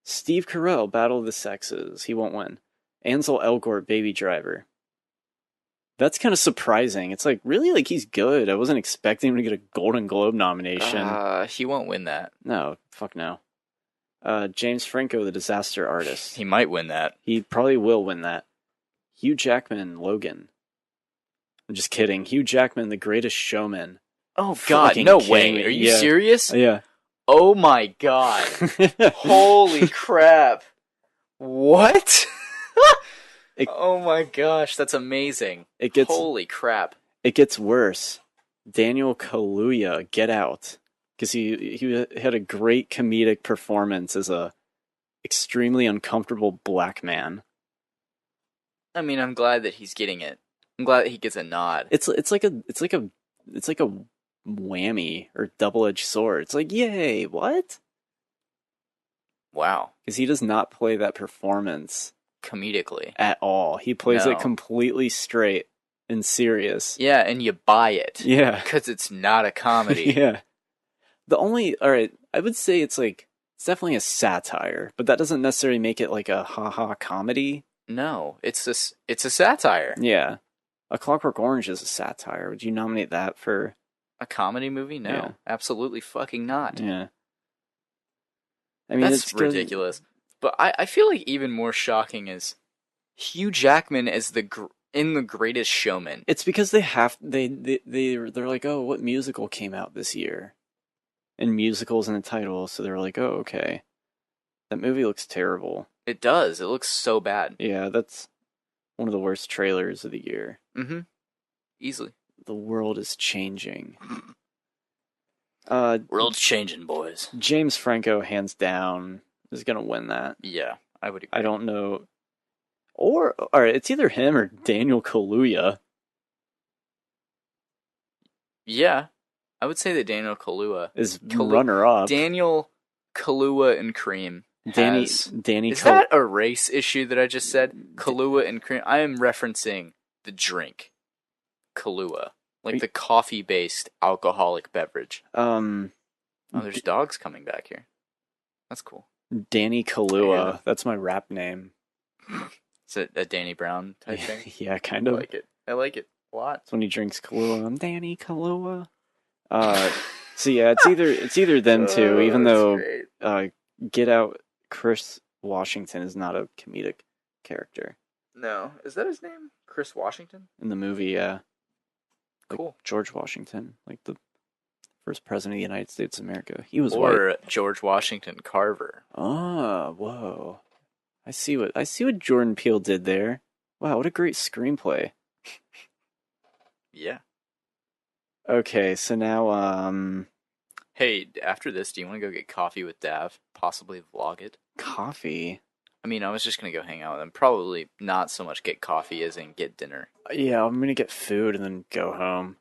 Steve Carell, Battle of the Sexes. He won't win. Ansel Elgort, Baby Driver. That's kind of surprising. It's like, really? Like, he's good. I wasn't expecting him to get a Golden Globe nomination. He won't win that. No, fuck no. James Franco, The Disaster Artist. He might win that. He probably will win that. Hugh Jackman, Logan. I'm just kidding. Hugh Jackman, The Greatest Showman. Oh God, Fucking no kidding way. me. Are you Yeah. serious? Yeah. Oh my God. Holy crap. What? Oh my gosh, that's amazing. Holy crap. It gets worse. Daniel Kaluuya, Get Out. Because he had a great comedic performance as a extremely uncomfortable black man. I mean, I'm glad that he's getting it. I'm glad that he gets a nod. It's like a whammy or double-edged sword. It's like, yay, what? Wow. Because he does not play that performance Comedically. at all. He plays it completely straight and serious. Yeah, and you buy it. Yeah. Because it's not a comedy. Yeah. Alright, I would say it's definitely a satire, but that doesn't necessarily make it like a ha-ha comedy. No, it's a satire. Yeah. A Clockwork Orange is a satire. Would you nominate that for a comedy movie? No, yeah. Absolutely fucking not. Yeah. I mean, that's ridiculous. But I feel like even more shocking is Hugh Jackman as in The Greatest Showman. It's because they're like, oh, what musical came out this year? And musicals in the title, so they're like, oh, okay. That movie looks terrible. It does. It looks so bad. Yeah, that's one of the worst trailers of the year. Mm-hmm. Easily. The world is changing. World's changing, boys. James Franco, hands down, is gonna win that. Yeah, I would agree. I don't know. Or, alright, it's either him or Daniel Kaluuya. Yeah. I would say that Daniel Kaluuya is runner-up. Daniel Kaluuya and Cream. Danny Is that a race issue that I just said? Kahlua and Cream? I am referencing the drink. Kahlua. Like the coffee-based alcoholic beverage. Oh, there's dogs coming back here. That's cool. Danny Kahlua. Yeah. That's my rap name. Is it a Danny Brown type thing? Yeah, kind of. I like it a lot. It's when he drinks Kahlua. I'm Danny Kahlua. So yeah, it's either them two, even though Get Out, Chris Washington is not a comedic character. No. Is that his name? Chris Washington? In the movie, yeah. Cool. George Washington, like the first president of the United States of America. He was white. George Washington Carver. Oh, whoa. I see what Jordan Peele did there. Wow, what a great screenplay. Yeah. Okay, so now, hey, after this, do you want to go get coffee with Dav? Possibly vlog it? Coffee? I mean, I was just going to go hang out with him. Probably not so much get coffee as in get dinner. Yeah, I'm going to get food and then go home.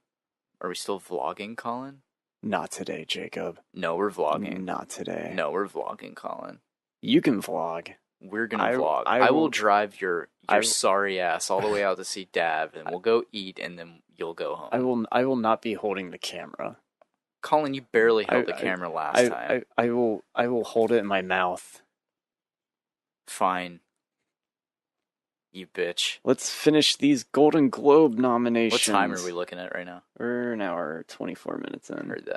Are we still vlogging, Collin? Not today, Jacob. No, we're vlogging. Not today. No, we're vlogging, Collin. You can vlog. We're going to vlog. I will drive your sorry ass all the way out to see Dav, and we'll go eat, and then you'll go home. I will not be holding the camera. Collin, you barely held the camera last time. I will hold it in my mouth. Fine. You bitch. Let's finish these Golden Globe nominations. What time are we looking at right now? We're an hour 24 minutes in. Heard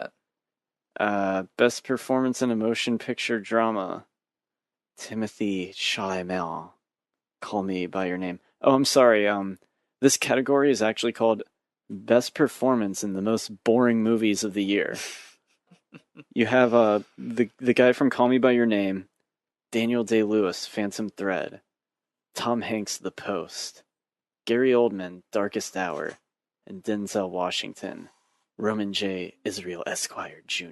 that. Best performance in a motion picture drama. Timothy Chalamet. Call Me by Your Name. Oh, I'm sorry. This category is actually called Best Performance in the Most Boring Movies of the Year. You have the guy from Call Me by Your Name, Daniel Day-Lewis, Phantom Thread, Tom Hanks, The Post, Gary Oldman, Darkest Hour, and Denzel Washington, Roman J. Israel Esquire Jr.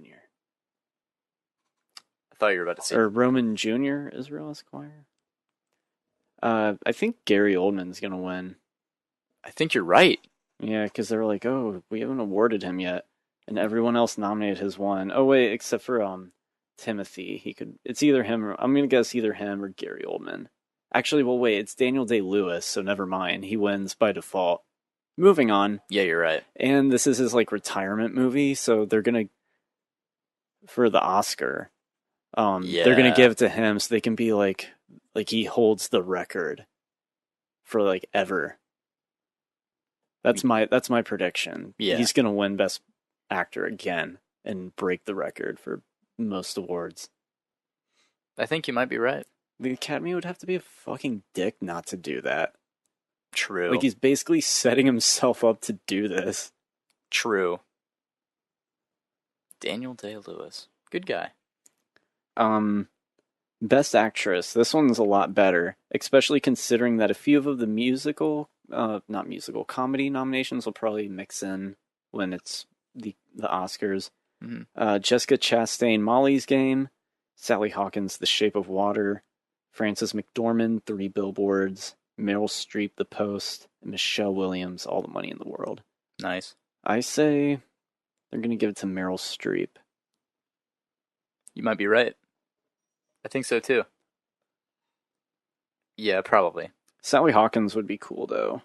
I thought you were about to say... Or Roman Jr. Israel Esquire? I think Gary Oldman's gonna win. I think you're right. Yeah, because they were like, oh, we haven't awarded him yet. And everyone else nominated his one. Oh, wait, except for Timothy. It's either him or... I'm gonna guess either him or Gary Oldman. Actually, well, wait, it's Daniel Day-Lewis, so never mind. He wins by default. Moving on. Yeah, you're right. And this is his, retirement movie, so they're gonna... For the Oscar, they're gonna give it to him so they can be like he holds the record for, ever. That's my prediction. Yeah. He's gonna win Best Actor again and break the record for most awards. I think you might be right. The Academy would have to be a fucking dick not to do that. True. Like, he's basically setting himself up to do this. True. Daniel Day-Lewis. Good guy. Best Actress. This one's a lot better, especially considering that a few of the comedy nominations will probably mix in when it's the Oscars. Mm-hmm. Jessica Chastain, Molly's Game. Sally Hawkins, The Shape of Water. Frances McDormand, 3 Billboards. Meryl Streep, The Post. And Michelle Williams, All the Money in the World. Nice. I say they're going to give it to Meryl Streep. You might be right. I think so too. Yeah, probably. Sally Hawkins would be cool though.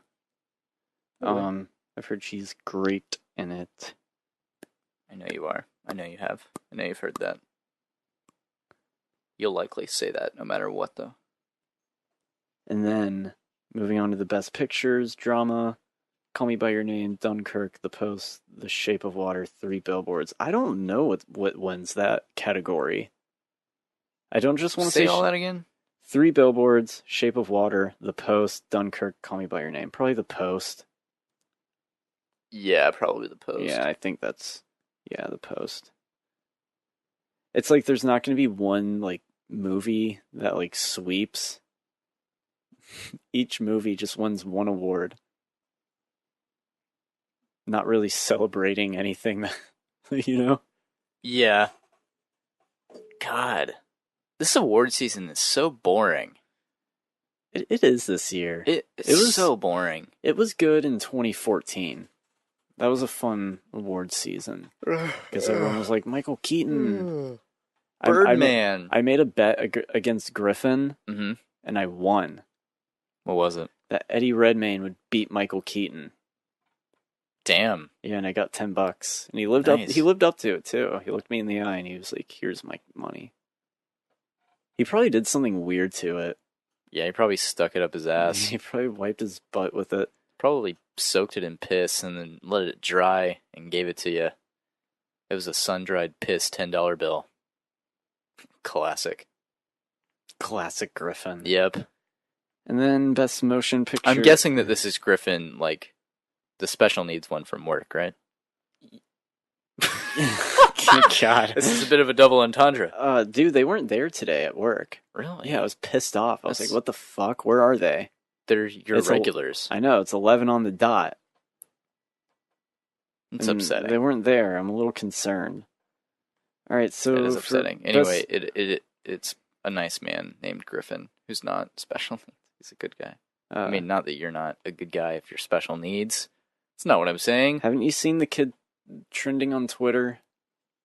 Really? I've heard she's great in it. I know you are. I know you have. I know you've heard that. You'll likely say that no matter what, though. And then, moving on to the Best Pictures, Drama, Call Me By Your Name, Dunkirk, The Post, The Shape of Water, 3 Billboards. I don't know what wins that category. I don't just want to say all that again? 3 Billboards, Shape of Water, The Post, Dunkirk, Call Me By Your Name. Probably The Post. Yeah, probably The Post. Yeah, I think that's... Yeah, The Post. It's like there's not going to be one, like, movie that, like, sweeps. Each movie just wins one award. Not really celebrating anything, you know? Yeah. God. This award season is so boring. It is this year. It was so boring. It was good in 2014. That was a fun award season. Because everyone was like, Michael Keaton. Birdman. I made a bet against Griffin, Mm-hmm. and I won. What was it? That Eddie Redmayne would beat Michael Keaton. Damn. Yeah, and I got $10. And he lived Nice. up. He lived up to it too. He looked me in the eye and he was like, "Here's my money." He probably did something weird to it. Yeah, he probably stuck it up his ass. He probably wiped his butt with it. Probably soaked it in piss and then let it dry and gave it to you. It was a sun-dried piss $10 bill. Classic. Classic Griffin. Yep. And then Best Motion Picture. I'm guessing that this is Griffin, like, the special needs one from work, right? God. This is a bit of a double entendre. Dude, they weren't there today at work. Really? Yeah, I was pissed off. I was like, what the fuck? Where are they? They're your regulars. I know, it's 11 on the dot. It's upsetting. They weren't there. I'm a little concerned. All right, so... It is upsetting. Anyway, it's a nice man named Griffin who's not special needs. He's a good guy. I mean, not that you're not a good guy if you're special needs. That's not what I'm saying. Haven't you seen the kid trending on Twitter?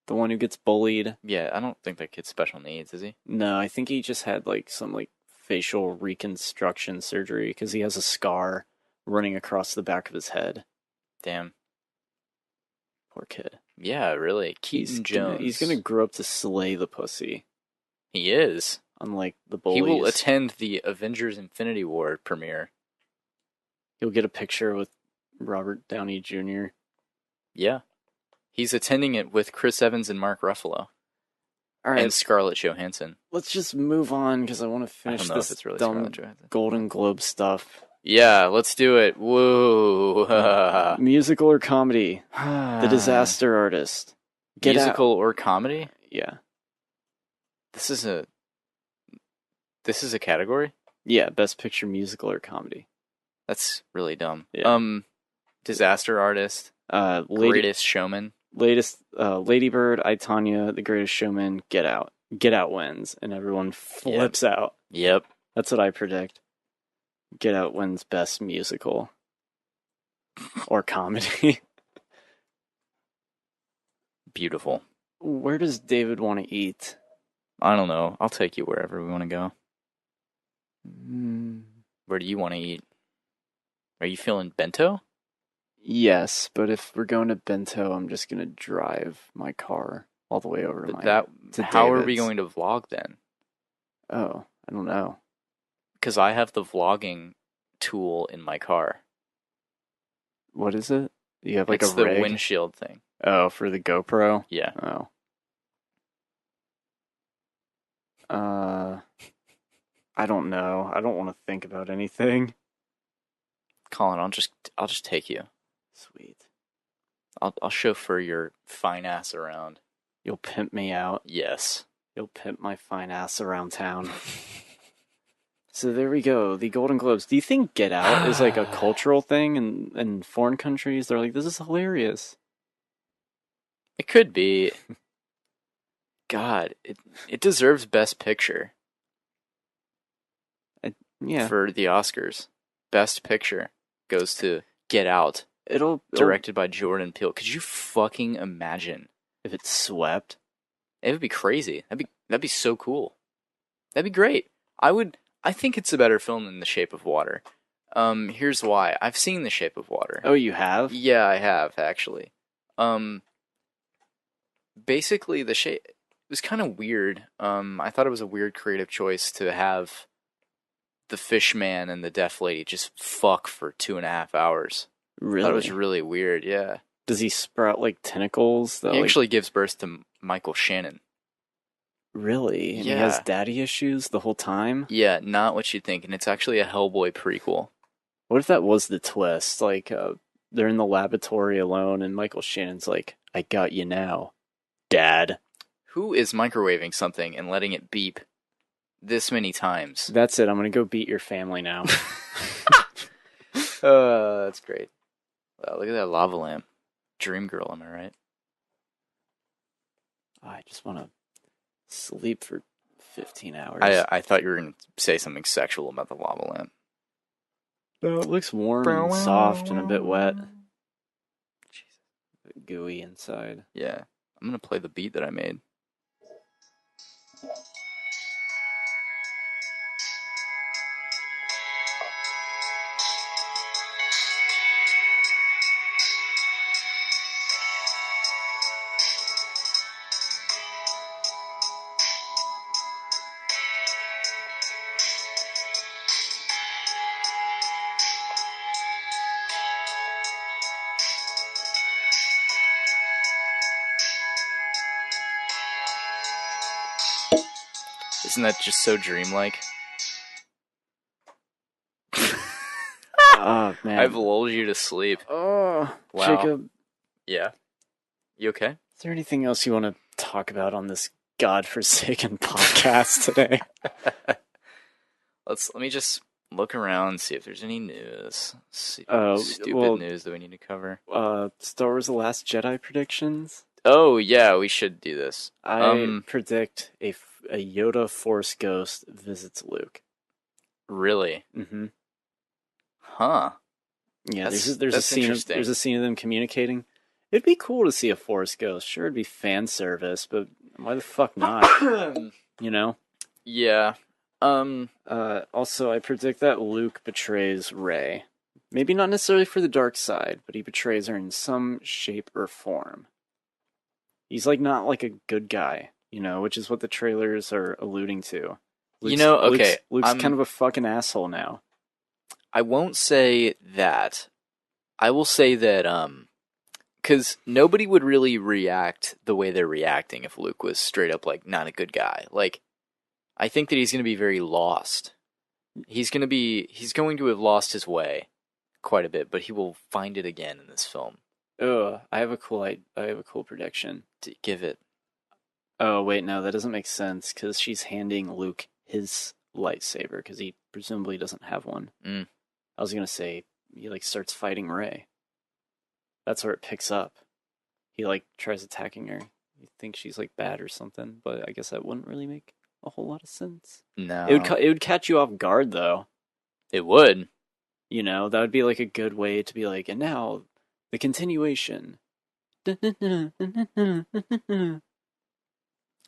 The one who gets bullied? Yeah, I don't think that kid's special needs, is he? No, I think he just had like some like facial reconstruction surgery because he has a scar running across the back of his head. Damn. Poor kid. Yeah, really. Keaton Jones. He's gonna grow up to slay the pussy. He is. Unlike the bullies. He will attend the Avengers Infinity War premiere. He'll get a picture with Robert Downey Jr. Yeah. He's attending it with Chris Evans and Mark Ruffalo. All right. And Scarlett Johansson. Let's just move on because I want to finish this really dumb Golden Globe stuff. Yeah, let's do it. Woo. Musical or comedy? The Disaster Artist. Musical or comedy? Yeah. This is a category? Yeah, Best Picture musical or comedy. That's really dumb. Yeah. Disaster Artist. Greatest Showman. Lady Bird, I, Tonya, The Greatest Showman, Get Out. Get Out wins, and everyone flips out. Yep. That's what I predict. Get Out wins Best Musical. Or comedy. Beautiful. Where does David want to eat? I don't know. I'll take you wherever we want to go. Where do you want to eat? Are you feeling bento? Yes, but if we're going to Bento, I'm just going to drive my car all the way over to how are we David's. going to vlog then? Oh, I don't know. Because I have the vlogging tool in my car. What is it? You have like it's a the rig? windshield thing. Oh, for the GoPro? Yeah. Oh. I don't know. I don't want to think about anything. Collin, I'll just take you. Sweet. I'll chauffeur your fine ass around. You'll pimp me out. Yes. You'll pimp my fine ass around town. So there we go. The Golden Globes. Do you think Get Out is like a cultural thing in foreign countries? They're like, this is hilarious. It could be. God, it deserves Best Picture. Yeah. For the Oscars. Best Picture goes to Get Out. It'll directed by Jordan Peele. Could you fucking imagine if it swept? It would be crazy. That'd be so cool. That'd be great. I think it's a better film than The Shape of Water. Here's why. I've seen The Shape of Water. Oh, you have? Yeah, I have, actually. Basically, The Shape... It was kind of weird. I thought it was a weird creative choice to have the fish man and the deaf lady just fuck for 2.5 hours. Really? I thought it was really weird, yeah. Does he sprout, like, tentacles? He actually gives birth to Michael Shannon. Really? And he has daddy issues the whole time? Yeah, not what you'd think, and it's actually a Hellboy prequel. What if that was the twist? Like, they're in the laboratory alone, and Michael Shannon's like, I got you now, Dad. Who is microwaving something and letting it beep this many times? That's it, I'm gonna go beat your family now. That's great. Wow, look at that lava lamp. Dream girl, am I right? I just want to sleep for 15 hours. I thought you were going to say something sexual about the lava lamp. No, it looks warm and soft and a bit wet. Jesus. A bit gooey inside. Yeah. I'm going to play the beat that I made. Isn't that just so dreamlike? Oh, man. I've lulled you to sleep. Oh, wow. Jacob. Yeah? You okay? Is there anything else you want to talk about on this godforsaken podcast today? Let me just look around and see if there's any news. Stupid news that we need to cover. Star Wars The Last Jedi predictions? Oh, yeah, we should do this. I predict a Yoda Force Ghost visits Luke. Really? Mm-hmm. Huh. Yeah, there's a scene of them communicating. It'd be cool to see a Force Ghost. Sure, it'd be fan service, but why the fuck not? You know? Yeah. Also, I predict that Luke betrays Rey. Maybe not necessarily for the dark side, but he betrays her in some shape or form. He's not like a good guy, which is what the trailers are alluding to. Okay. Luke's kind of a fucking asshole now. I won't say that. I will say that, because nobody would really react the way they're reacting if Luke was straight up, not a good guy. I think that he's going to be very lost. He's going to have lost his way quite a bit, but he will find it again in this film. Oh, I have a cool prediction. Give it. Oh, wait, no, that doesn't make sense, because she's handing Luke his lightsaber, because he presumably doesn't have one. I was going to say, he, starts fighting Rey. That's where it picks up. He, tries attacking her. You think she's, bad or something, but I guess that wouldn't really make a whole lot of sense. No. It would catch you off guard, though. It would. That would be, a good way to be and now, the continuation. Can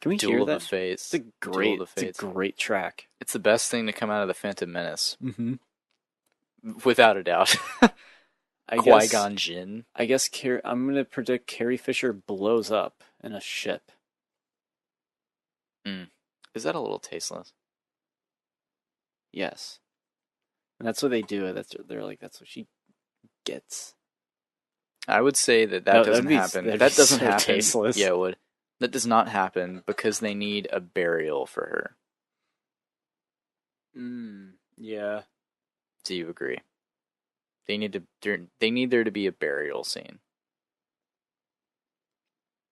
we hear that? Duel of the Fates. It's a great track. It's the best thing to come out of the Phantom Menace. Mm-hmm. Without a doubt. Qui-Gon Jinn. I guess I'm going to predict Carrie Fisher blows up in a ship. Is that a little tasteless? Yes. And that's what they do. That's what she gets. I would say that doesn't happen. That doesn't happen. Tasteless. Yeah, it would. That does not happen because they need a burial for her. Yeah. Do you agree? They need there to be a burial scene.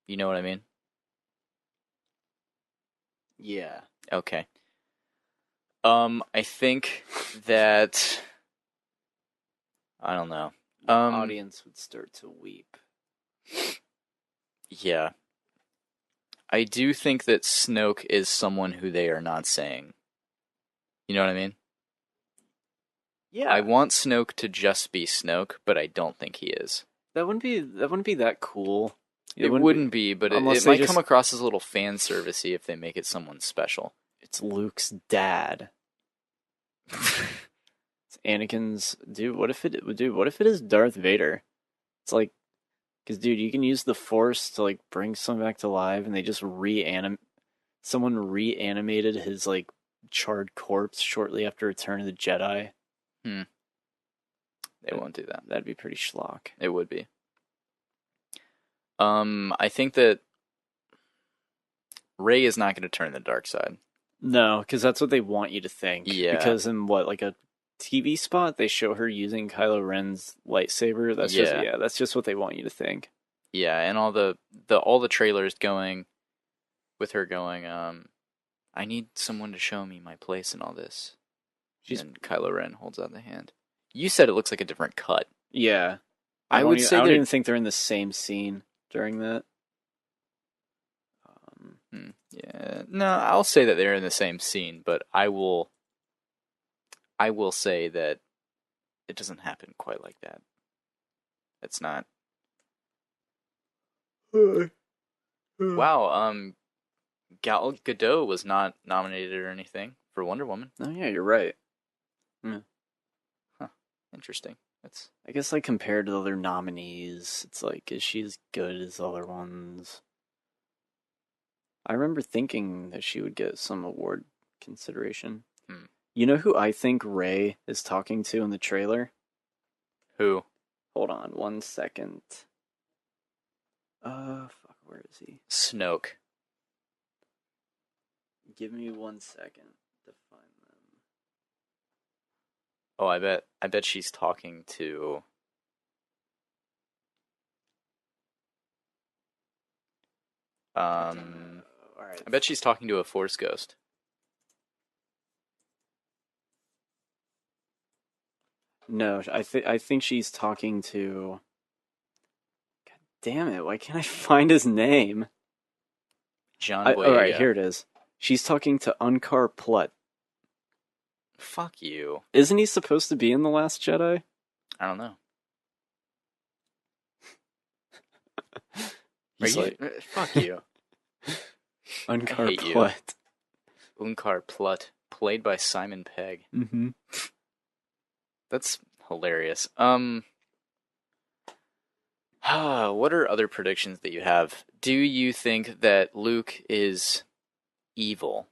You know what I mean? Yeah. Okay. I think that I don't know. The audience would start to weep. Yeah. I do think that Snoke is someone who they are not saying. You know what I mean? Yeah. I want Snoke to just be Snoke, but I don't think he is. That wouldn't be that cool. It wouldn't be, but it might come across as a little fan servicey if they make it someone special. It's Luke's dad. It's Anakin's dude. What if it is Darth Vader? It's like, because dude, you can use the Force to like bring someone back to life, and they just someone reanimated his like charred corpse shortly after Return of the Jedi. They won't do that. That'd be pretty schlock. It would be. I think that Rey is not going to turn the dark side. No, because that's what they want you to think. Yeah. Because in like a TV spot, they show her using Kylo Ren's lightsaber. That's just what they want you to think. Yeah, and all the trailers going with her going, I need someone to show me my place in all this. And Kylo Ren holds out the hand. You said it looks like a different cut. Yeah. I don't even think they're in the same scene during that. Yeah. No, I'll say that they're in the same scene, but I will say that it doesn't happen quite like that. It's not. Wow, Gal Gadot was not nominated or anything for Wonder Woman. Oh yeah, you're right. Huh. Interesting. I guess like compared to the other nominees, it's like, is she as good as the other ones? I remember thinking that she would get some award consideration. You know who I think Rey is talking to in the trailer? Who? Hold on 1 second. Where is he? Snoke. Give me 1 second to find them. Oh, I bet she's talking to. All right. I bet she's talking to a Force ghost. No, I think she's talking to. God damn it! Why can't I find his name? John Boyega. All right, here it is. She's talking to Unkar Plutt. Fuck you. Isn't he supposed to be in The Last Jedi? I don't know. Fuck you. Unkar Plutt. Unkar Plutt, played by Simon Pegg. Mm-hmm. That's hilarious. What are other predictions that you have? Do you think that Luke is evil?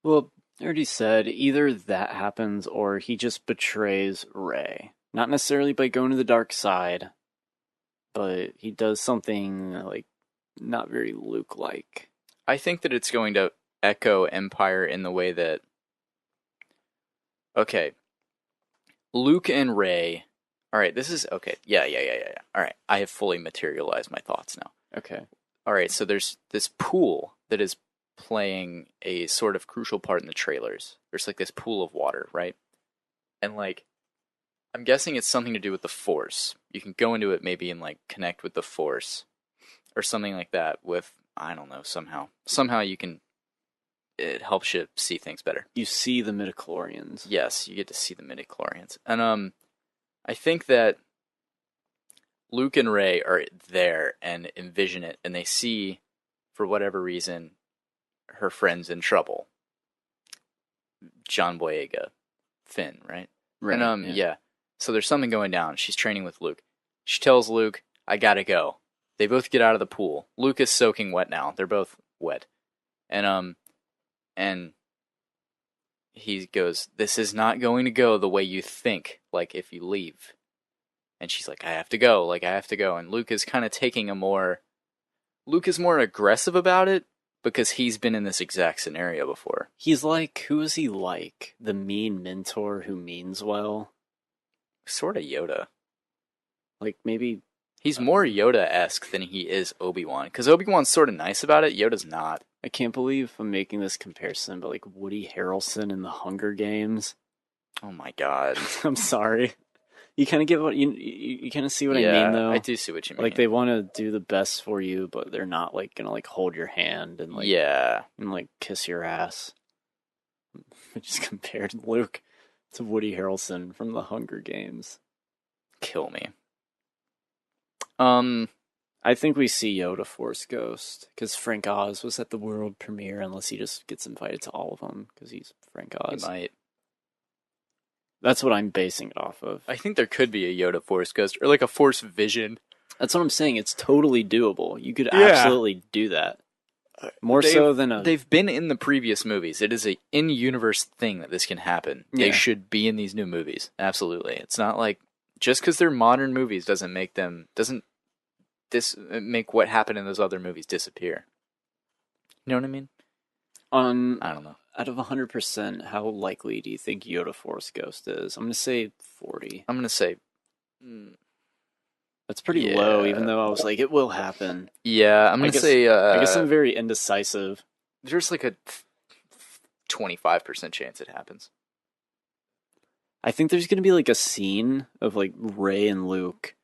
Well, I already said either that happens or he just betrays Rey. Not necessarily by going to the dark side, but he does something like not very Luke-like. I think that it's going to echo Empire in the way that... Okay. Luke and Rey... Alright, this is... Okay, yeah. Alright, I have fully materialized my thoughts now. Okay. Alright, so there's this pool that is playing a sort of crucial part in the trailers. There's like this pool of water, right? And like... I'm guessing it's something to do with the Force. You can go into it maybe and like connect with the Force. Or something like that with... I don't know, somehow. Somehow you can... It helps you see things better. You see the midichlorians. Yes, you get to see the midichlorians. And I think that Luke and Rey are there and envision it, and they see, for whatever reason, her friend's in trouble. John Boyega. Finn, right? Right. And yeah. So there's something going down. She's training with Luke. She tells Luke, I gotta go. They both get out of the pool. Luke is soaking wet now. They're both wet. And he goes, this is not going to go the way you think, like, if you leave. And she's like, I have to go. And Luke is kind of taking Luke is more aggressive about it because he's been in this exact scenario before. He's like, who is he like? The mean mentor who means well? sort of Yoda. Like, maybe... He's more Yoda-esque than he is Obi-Wan. Because Obi-Wan's sort of nice about it, Yoda's not. I can't believe I'm making this comparison, but like Woody Harrelson in the Hunger Games. Oh my god. I'm sorry. You kind of get what you kind of see what I mean, though. I do see what you mean. Like, they want to do the best for you, but they're not like gonna like hold your hand and like and like kiss your ass. I just compared Luke to Woody Harrelson from the Hunger Games. Kill me. I think we see Yoda Force Ghost because Frank Oz was at the world premiere, unless he just gets invited to all of them because he's Frank Oz. He might. That's what I'm basing it off of. I think there could be a Yoda Force Ghost or like a Force Vision. That's what I'm saying. It's totally doable. You could absolutely do that. More so than a... They've been in the previous movies. It is a in-universe thing that this can happen. Yeah. They should be in these new movies. Absolutely. It's not like just because they're modern movies doesn't make what happened in those other movies disappear. You know what I mean? I don't know. Out of 100%, how likely do you think Yoda Force Ghost is? I'm going to say 40. I'm going to say... That's pretty low, even though I was like, it will happen. Yeah, I'm going to say... I guess I'm very indecisive. There's like a 25% chance it happens. I think there's going to be like a scene of like Rey and Luke.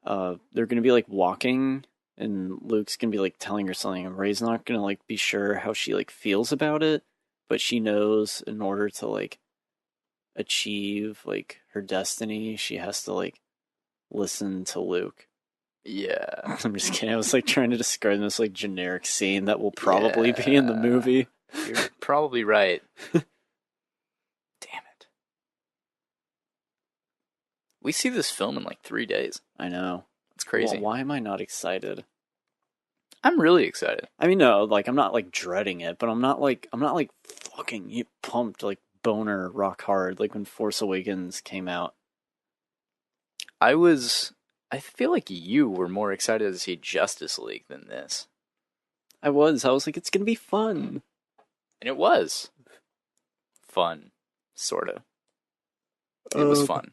They're going to be like walking, and Luke's going to be like telling her something, and Rey's not going to like be sure how she like feels about it, but she knows in order to like achieve like her destiny, she has to like listen to Luke. Yeah. I'm just kidding. I was like trying to describe this like generic scene that will probably be in the movie. You're probably right. Damn it. We see this film in like 3 days. I know. It's crazy. Well, why am I not excited? I'm really excited. I mean, no, like I'm not like dreading it, but I'm not like fucking pumped like boner rock hard like when Force Awakens came out. I feel like you were more excited to see Justice League than this. I was like, it's gonna be fun. And it was. Fun. Sorta. It was fun.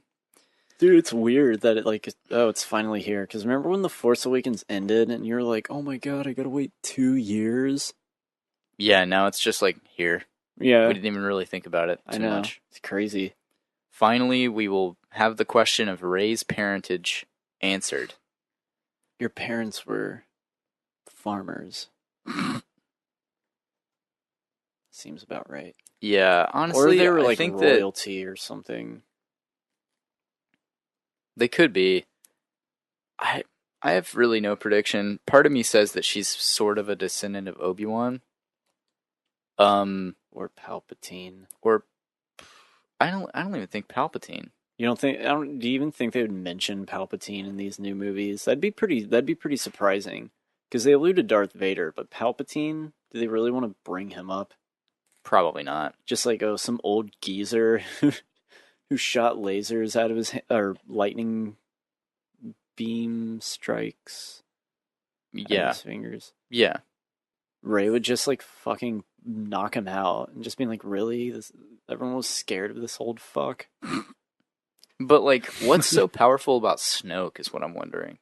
Dude, it's weird that it like, it's finally here. Because remember when The Force Awakens ended and you're like, oh my god, I gotta wait 2 years? Yeah, now it's just like, here. Yeah. We didn't even really think about it too much. It's crazy. Finally, we will have the question of Rey's parentage answered. Your parents were farmers. Seems about right. Yeah, honestly, or they were like I think royalty or something. They could be. I have really no prediction. Part of me says that she's sort of a descendant of Obi-Wan. Or Palpatine. Or I don't even think Palpatine. You don't think? Do you even think they would mention Palpatine in these new movies? That'd be pretty surprising. Because they allude to Darth Vader, but Palpatine, do they really want to bring him up? Probably not. Just like some old geezer who shot lasers out of his or lightning beam strikes. Out of his fingers. Yeah. Rey would just like fucking knock him out and just being like, really? Everyone was scared of this old fuck. But like, what's so powerful about Snoke is what I'm wondering.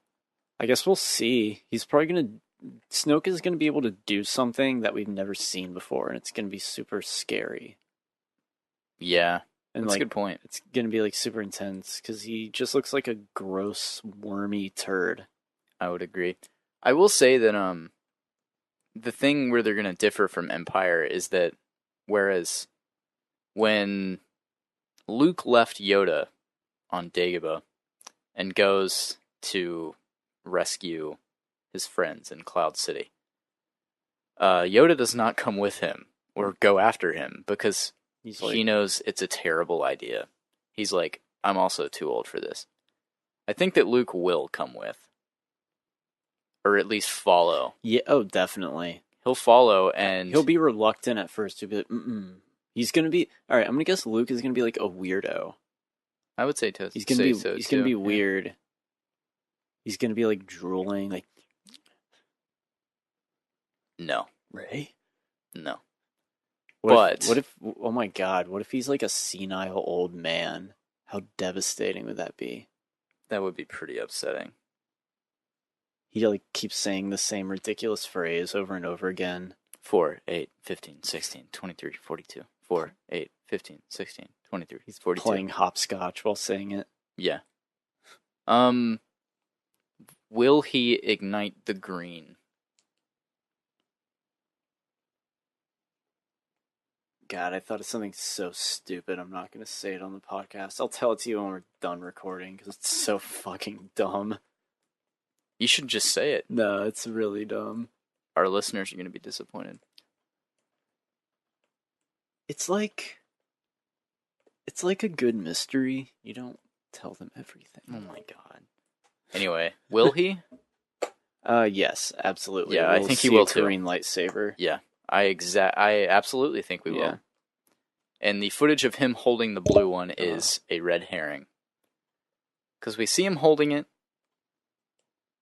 I guess we'll see. Snoke is gonna be able to do something that we've never seen before, and it's gonna be super scary. Yeah, and that's like, a good point. It's gonna be like super intense because he just looks like a gross, wormy turd. I would agree. I will say that the thing where they're gonna differ from Empire is that whereas when Luke left Yoda on Dagobah and goes to rescue his friends in Cloud City, Yoda does not come with him or go after him because he knows it's a terrible idea. He's like, I'm also too old for this. I think that Luke will come with. Or at least follow. Yeah, oh, definitely. He'll follow and... He'll be reluctant at first to be like, He's gonna be... Alright, I'm gonna guess Luke is gonna be like a weirdo. I would say he's gonna be weird. Yeah. He's gonna be like drooling, like... No. Rey? No. What if, oh my god, what if he's like a senile old man How devastating would that be? That would be pretty upsetting. He like keeps saying the same ridiculous phrase over and over again. 4, 8, 15, 16, 23, 42. 4, 8, 15, 16, 23, He's 42. playing hopscotch while saying it. Yeah. Will he ignite the green? God, I thought of something so stupid. I'm not going to say it on the podcast. I'll tell it to you when we're done recording because it's so fucking dumb. You should just say it. No, it's really dumb. Our listeners are going to be disappointed. It's like a good mystery. You don't tell them everything. Oh my god. Anyway, will he? Yes, absolutely. Yeah, I We'll think he see will a too. green lightsaber. Yeah. I absolutely think we will. Yeah. And the footage of him holding the blue one is a red herring. Because we see him holding it.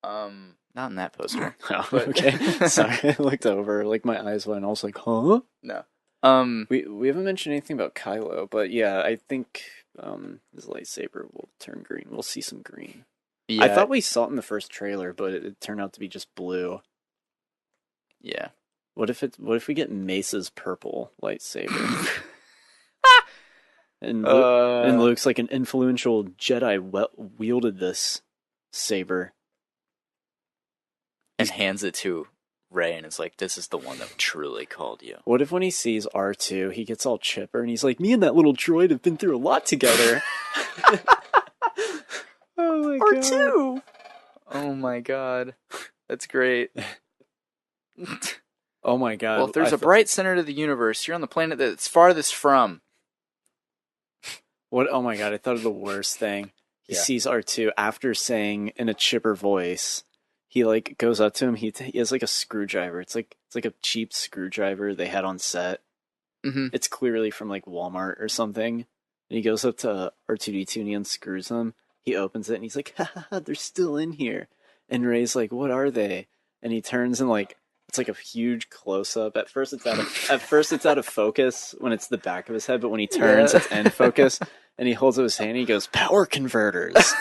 Not in that poster. Oh, But- okay. Sorry, I looked over. Like my eyes went. I was like, huh? No. We haven't mentioned anything about Kylo, but yeah, I think his lightsaber will turn green. We'll see some green. Yeah. I thought we saw it in the first trailer, but it turned out to be just blue. Yeah. What if we get Mesa's purple lightsaber? and Luke's like an influential Jedi wielded this saber. And hands it to Rey and is like, this is the one that truly called you. What if when he sees R2, he gets all chipper and he's like, me and that little droid have been through a lot together. Oh my god. R2! Oh my god. That's great. Oh my god. Well, if there's a bright center to the universe, you're on the planet that's farthest from. What? Oh my god, I thought of the worst thing. He Yeah. sees R2 after saying in a chipper voice, he like goes up to him, he has like a screwdriver. It's like a cheap screwdriver they had on set. Mm-hmm. It's clearly from like Walmart or something. And he goes up to R2D2 and he unscrews them. He opens it and he's like, ha ha ha, they're still in here. And Ray's like, what are they? And he turns and like, it's like a huge close up. At first it's out of focus when it's the back of his head, but when he turns, it's in focus. And he holds up his hand and he goes, power converters.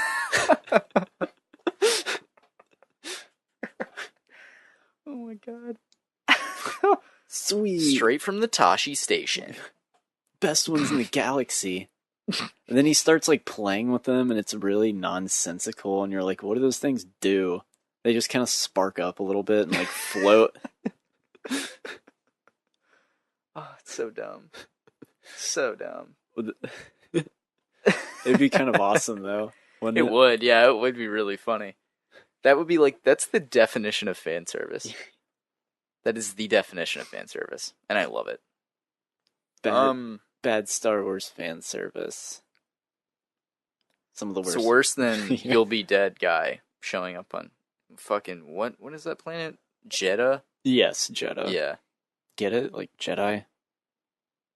Oh my god. Sweet. Straight from the Tashi station. Best ones in the galaxy. And then he starts like playing with them and it's really nonsensical. And you're like, what do those things do? They just kind of spark up a little bit and like float. Oh, it's so dumb. So dumb. It'd be kind of awesome though. Wouldn't It would, yeah, it would be really funny. That would be like, that's the definition of fan service. That is the definition of fan service. And I love it. Bad Star Wars fan service. Some of the worst. It's worse than Yeah. You'll Be Dead guy showing up on fucking, what is that planet? Jeddah? Yes, Jedi. Yeah. Get it? Like Jedi?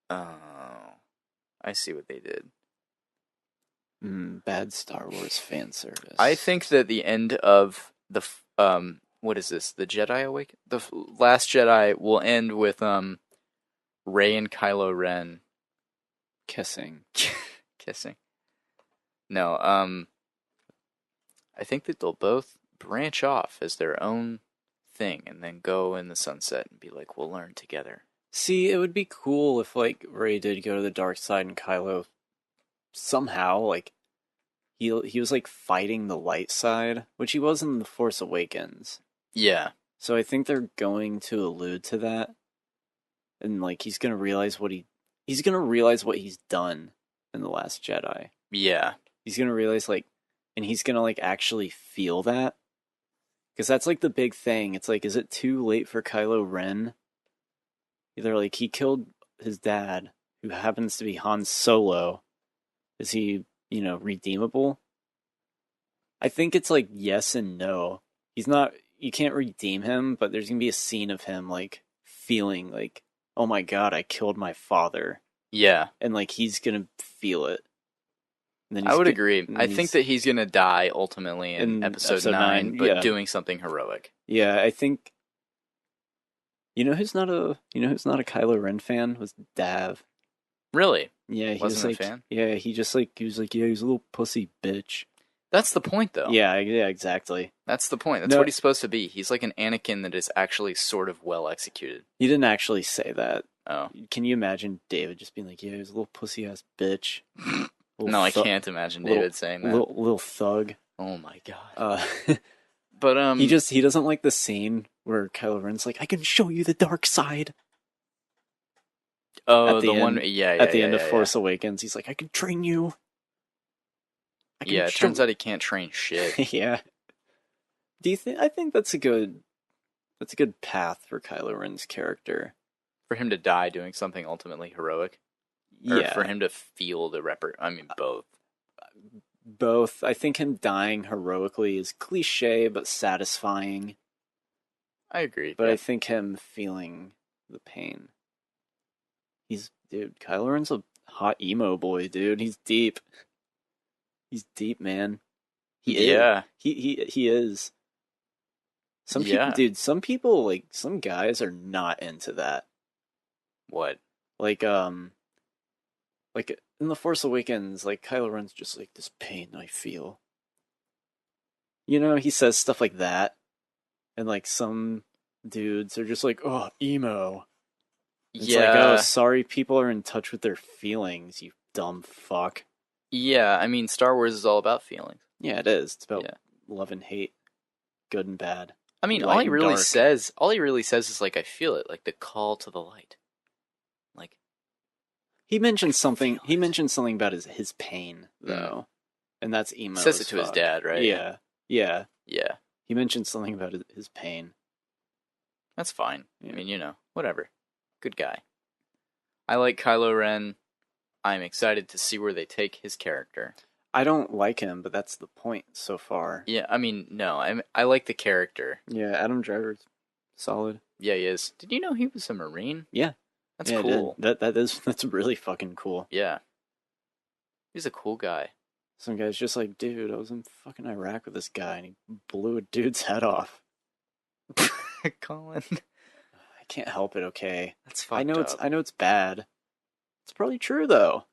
Oh, I see what they did. Bad Star Wars fan service. I think that the end of the what is this? The Jedi Awakening? The Last Jedi will end with Rey and Kylo Ren kissing. kissing. No, I think that they'll both branch off as their own thing and then go in the sunset and be like, we'll learn together. See, it would be cool if like Rey did go to the dark side and Kylo somehow like he was like fighting the light side, which he was in The Force Awakens. Yeah. So I think they're going to allude to that. And like he's going to realize what he's done in The Last Jedi. Yeah. He's going to realize like and he's going to like actually feel that. Cuz that's like the big thing. It's like, is it too late for Kylo Ren? Either like he killed his dad, who happens to be Han Solo. Is he, redeemable? I think it's like yes and no. He's not, you can't redeem him, but there's going to be a scene of him like feeling like, oh my god, I killed my father. Yeah. And like he's going to feel it. And then I would he's agree. I think that he's going to die ultimately in episode 9, but yeah. doing something heroic. Yeah, I think who's not a Kylo Ren fan was Dav. Really? Yeah, he Wasn't was a like, fan? yeah, he was like, yeah, he's a little pussy bitch. That's the point, though. Yeah, exactly. That's the point. That's what he's supposed to be. He's like an Anakin that is actually sort of well executed. He didn't actually say that. Oh. Can you imagine David just being like, yeah, he's a little pussy ass bitch? No, I can't imagine David saying that. Little thug. Oh my god. But he doesn't like the scene where Kylo Ren's like, I can show you the dark side. Oh, at the end, one, yeah, at the end of Force Awakens, he's like, I can train you. Yeah, it turns out he can't train shit. Yeah. Do you think? I think that's a good path for Kylo Ren's character. For him to die doing something ultimately heroic, or for him to feel the both. Both. I think him dying heroically is cliche but satisfying. I agree, but I think him feeling the pain. Kylo Ren's a hot emo boy, dude. He's deep. He's deep, man. He is. Some people, like, some guys are not into that. What? Like in The Force Awakens, like, Kylo Ren's just like, this pain I feel. You know, he says stuff like that. And, like, some dudes are just like, oh, emo. It's like, oh, sorry people are in touch with their feelings, you dumb fuck. Yeah, I mean, Star Wars is all about feelings. Yeah, it is. It's about love and hate, good and bad. I mean, all he really says is like, I feel it, like the call to the light. Like, he mentioned something. He mentioned something about his pain, though, and that's emo. He says it to his dad, right? Yeah. He mentioned something about his pain. That's fine. Yeah. I mean, you know, whatever. Good guy. I like Kylo Ren. I'm excited to see where they take his character. I don't like him, but that's the point so far. Yeah, I mean, no, I like the character. Yeah, Adam Driver's solid. Yeah, he is. Did you know he was a Marine? Yeah. That's cool. That's really fucking cool. Yeah. He's a cool guy. Some guy's just like, dude, I was in fucking Iraq with this guy, and he blew a dude's head off. Collin. I can't help it, okay? That's fucked up. I know it's bad. It's probably true, though.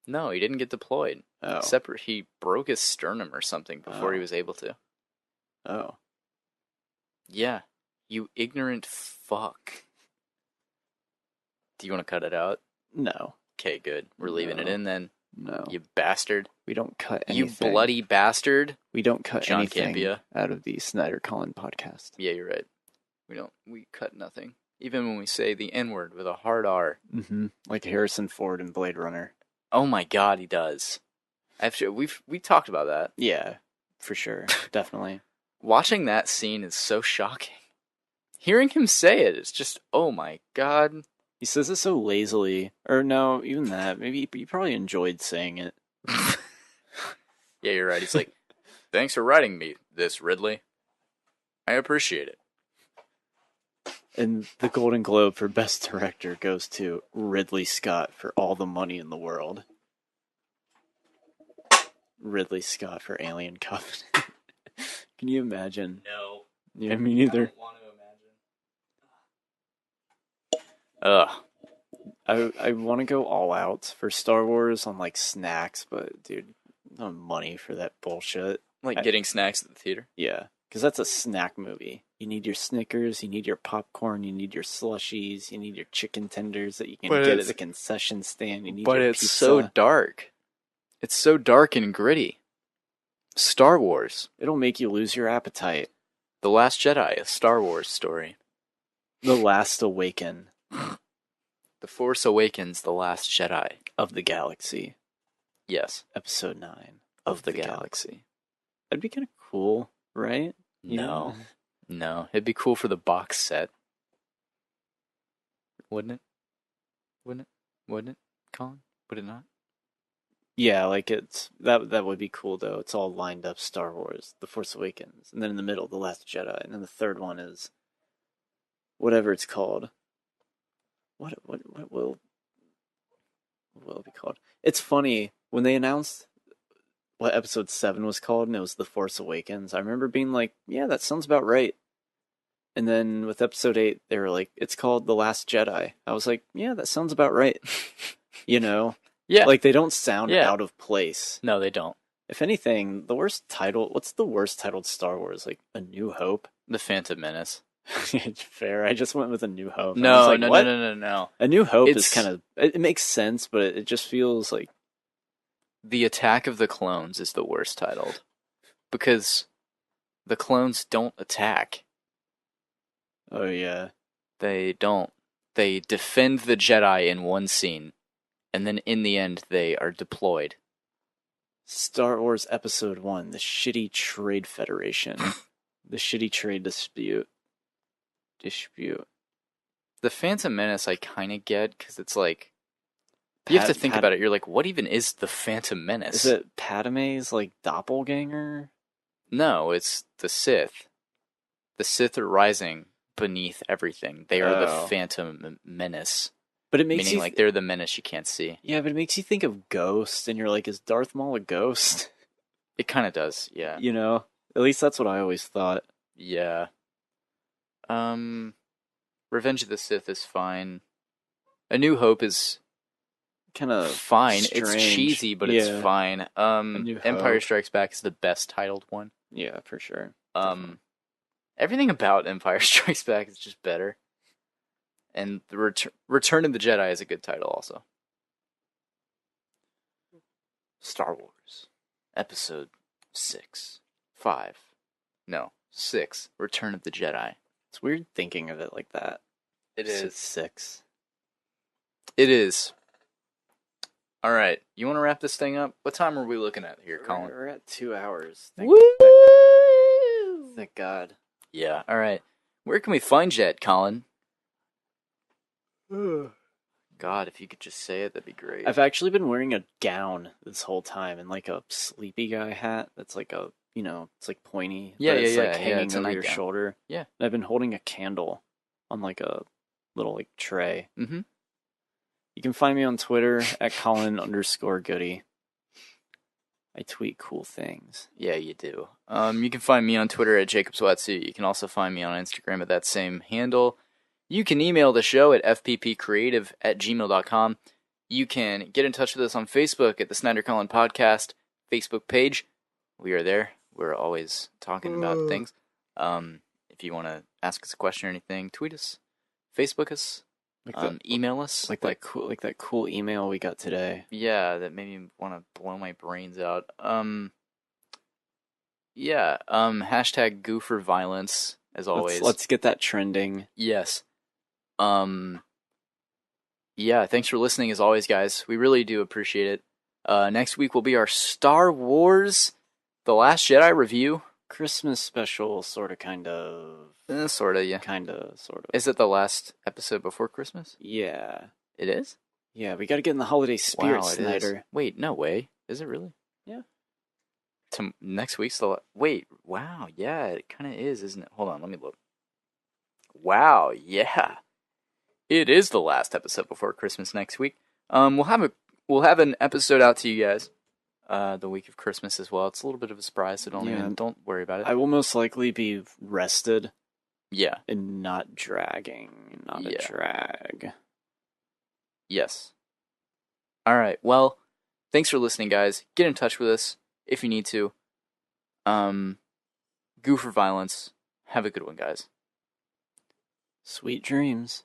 No, he didn't get deployed. Oh. Except he broke his sternum or something before he was able to. Oh. Yeah. You ignorant fuck. Do you want to cut it out? No. Okay, good. We're leaving it in then. No. You bastard. We don't cut anything. You bloody bastard. We don't cut John anything Campia. out of the Snyder-Collin podcast. Yeah, you're right. We cut nothing. Even when we say the N-word with a hard R. Mm-hmm. Like Harrison Ford in Blade Runner. Oh my god, he does. Actually, we talked about that. Yeah, for sure. Definitely. Watching that scene is so shocking. Hearing him say it is just, oh my god. He says it so lazily. Or no, even that. Maybe he probably enjoyed saying it. Yeah, you're right. He's like, thanks for writing me this, Ridley. I appreciate it. And the Golden Globe for Best Director goes to Ridley Scott for All the Money in the World. Ridley Scott for Alien Covenant. Can you imagine? No. Yeah, me neither. I don't want to imagine. I want to go all out for Star Wars on, like, snacks, but, dude, no money for that bullshit. Like getting snacks at the theater? Yeah, because that's a snack movie. You need your Snickers, you need your popcorn, you need your slushies, you need your chicken tenders that you can get at the concession stand. You need your it's pizza. So dark. It's so dark and gritty. Star Wars. It'll make you lose your appetite. The Last Jedi, a Star Wars story. The Last Awaken. The Force Awakens, The Last Jedi. Of the Galaxy. Yes. Episode 9. Of the Galaxy. That'd be kind of cool, right? No. No. It'd be cool for the box set. Wouldn't it? Wouldn't it, Collin? Would it not? Yeah, like that would be cool though. It's all lined up: Star Wars, The Force Awakens, and then in the middle, The Last Jedi, and then the third one is whatever it's called. What will it be called? It's funny when they announced what Episode 7 was called, and it was The Force Awakens. I remember being like, "Yeah, that sounds about right." And then with Episode 8, they were like, "It's called The Last Jedi." I was like, "Yeah, that sounds about right." You know. Yeah. Like, they don't sound Yeah. out of place. No, they don't. If anything, what's the worst titled Star Wars? Like, A New Hope? The Phantom Menace. Fair. I just went with A New Hope. I No, was like, no, what? no. A New Hope is It's- kind of, it makes sense, but it just feels like, The Attack of the Clones is the worst titled. Because the clones don't attack. oh yeah. They don't. They defend the Jedi in one scene, and then in the end, they are deployed. Star Wars Episode 1, The Shitty Trade Federation. The Shitty Trade Dispute. The Phantom Menace I kind of get, because it's like, you have to think about it. You're like, what even is the Phantom Menace? Is it Padme's, like, doppelganger? No, it's the Sith. The Sith are rising beneath everything. They are the Oh. Phantom Menace. But it makes Meaning, you... like, they're the menace you can't see. yeah, but it makes you think of Ghost, and you're like, is Darth Maul a ghost? It kind of does, yeah. You know? At least that's what I always thought. Yeah. Revenge of the Sith is fine. A New Hope is Kind of fine. strange. It's cheesy, but Yeah. it's fine. New Empire Hope. Strikes Back is the best titled one. Yeah, for sure. Everything about Empire Strikes Back is just better. And the Return of the Jedi is a good title also. Star Wars, Episode 6, 5, no, 6, Return of the Jedi. It's weird thinking of it like that. It It's 6. It is. All right, you want to wrap this thing up? What time are we looking at here, Collin? We're at 2 hours. Woo! Thank God. Yeah, all right. Where can we find you at, Collin? God, if you could just say it, that'd be great. I've actually been wearing a gown this whole time and like a sleepy guy hat that's like a, it's like pointy. Yeah, but it's yeah, like yeah, hanging it's a over your nightgown. shoulder. Yeah. And I've been holding a candle on like a little like tray. Mm-hmm. You can find me on Twitter at Collin_Goody. I tweet cool things. Yeah, you do. You can find me on Twitter at JacobsWatsuit. You can also find me on Instagram at that same handle. You can email the show at fppcreative@gmail.com. You can get in touch with us on Facebook at the Snyder-Collin Podcast Facebook page. We are there. We're always talking about things. If you want to ask us a question or anything, tweet us, Facebook us, email us. That cool email we got today. Yeah, that made me want to blow my brains out. Hashtag Goofer Violence, as always. Let's get that trending. Yes. Thanks for listening as always, guys. We really do appreciate it. Next week will be our Star Wars The Last Jedi review. Christmas special, sort of, kind of. Sort of, yeah. Kind of, sort of. Is it the last episode before Christmas? Yeah. It is? Yeah, we gotta get in the holiday spirit, Wow, it Snyder. is. Wait, no way. Is it really? Yeah. Next week's the... Wait, wow, yeah, it kind of is, isn't it? Hold on, let me look. Wow, yeah. It is the last episode before Christmas next week. We'll have an episode out to you guys the week of Christmas as well. It's a little bit of a surprise, so don't worry about it. I will most likely be rested. Yeah. And not dragging. Not a drag. Yes. All right. Well, thanks for listening, guys. Get in touch with us if you need to. Goofer Violence. Have a good one, guys. Sweet dreams.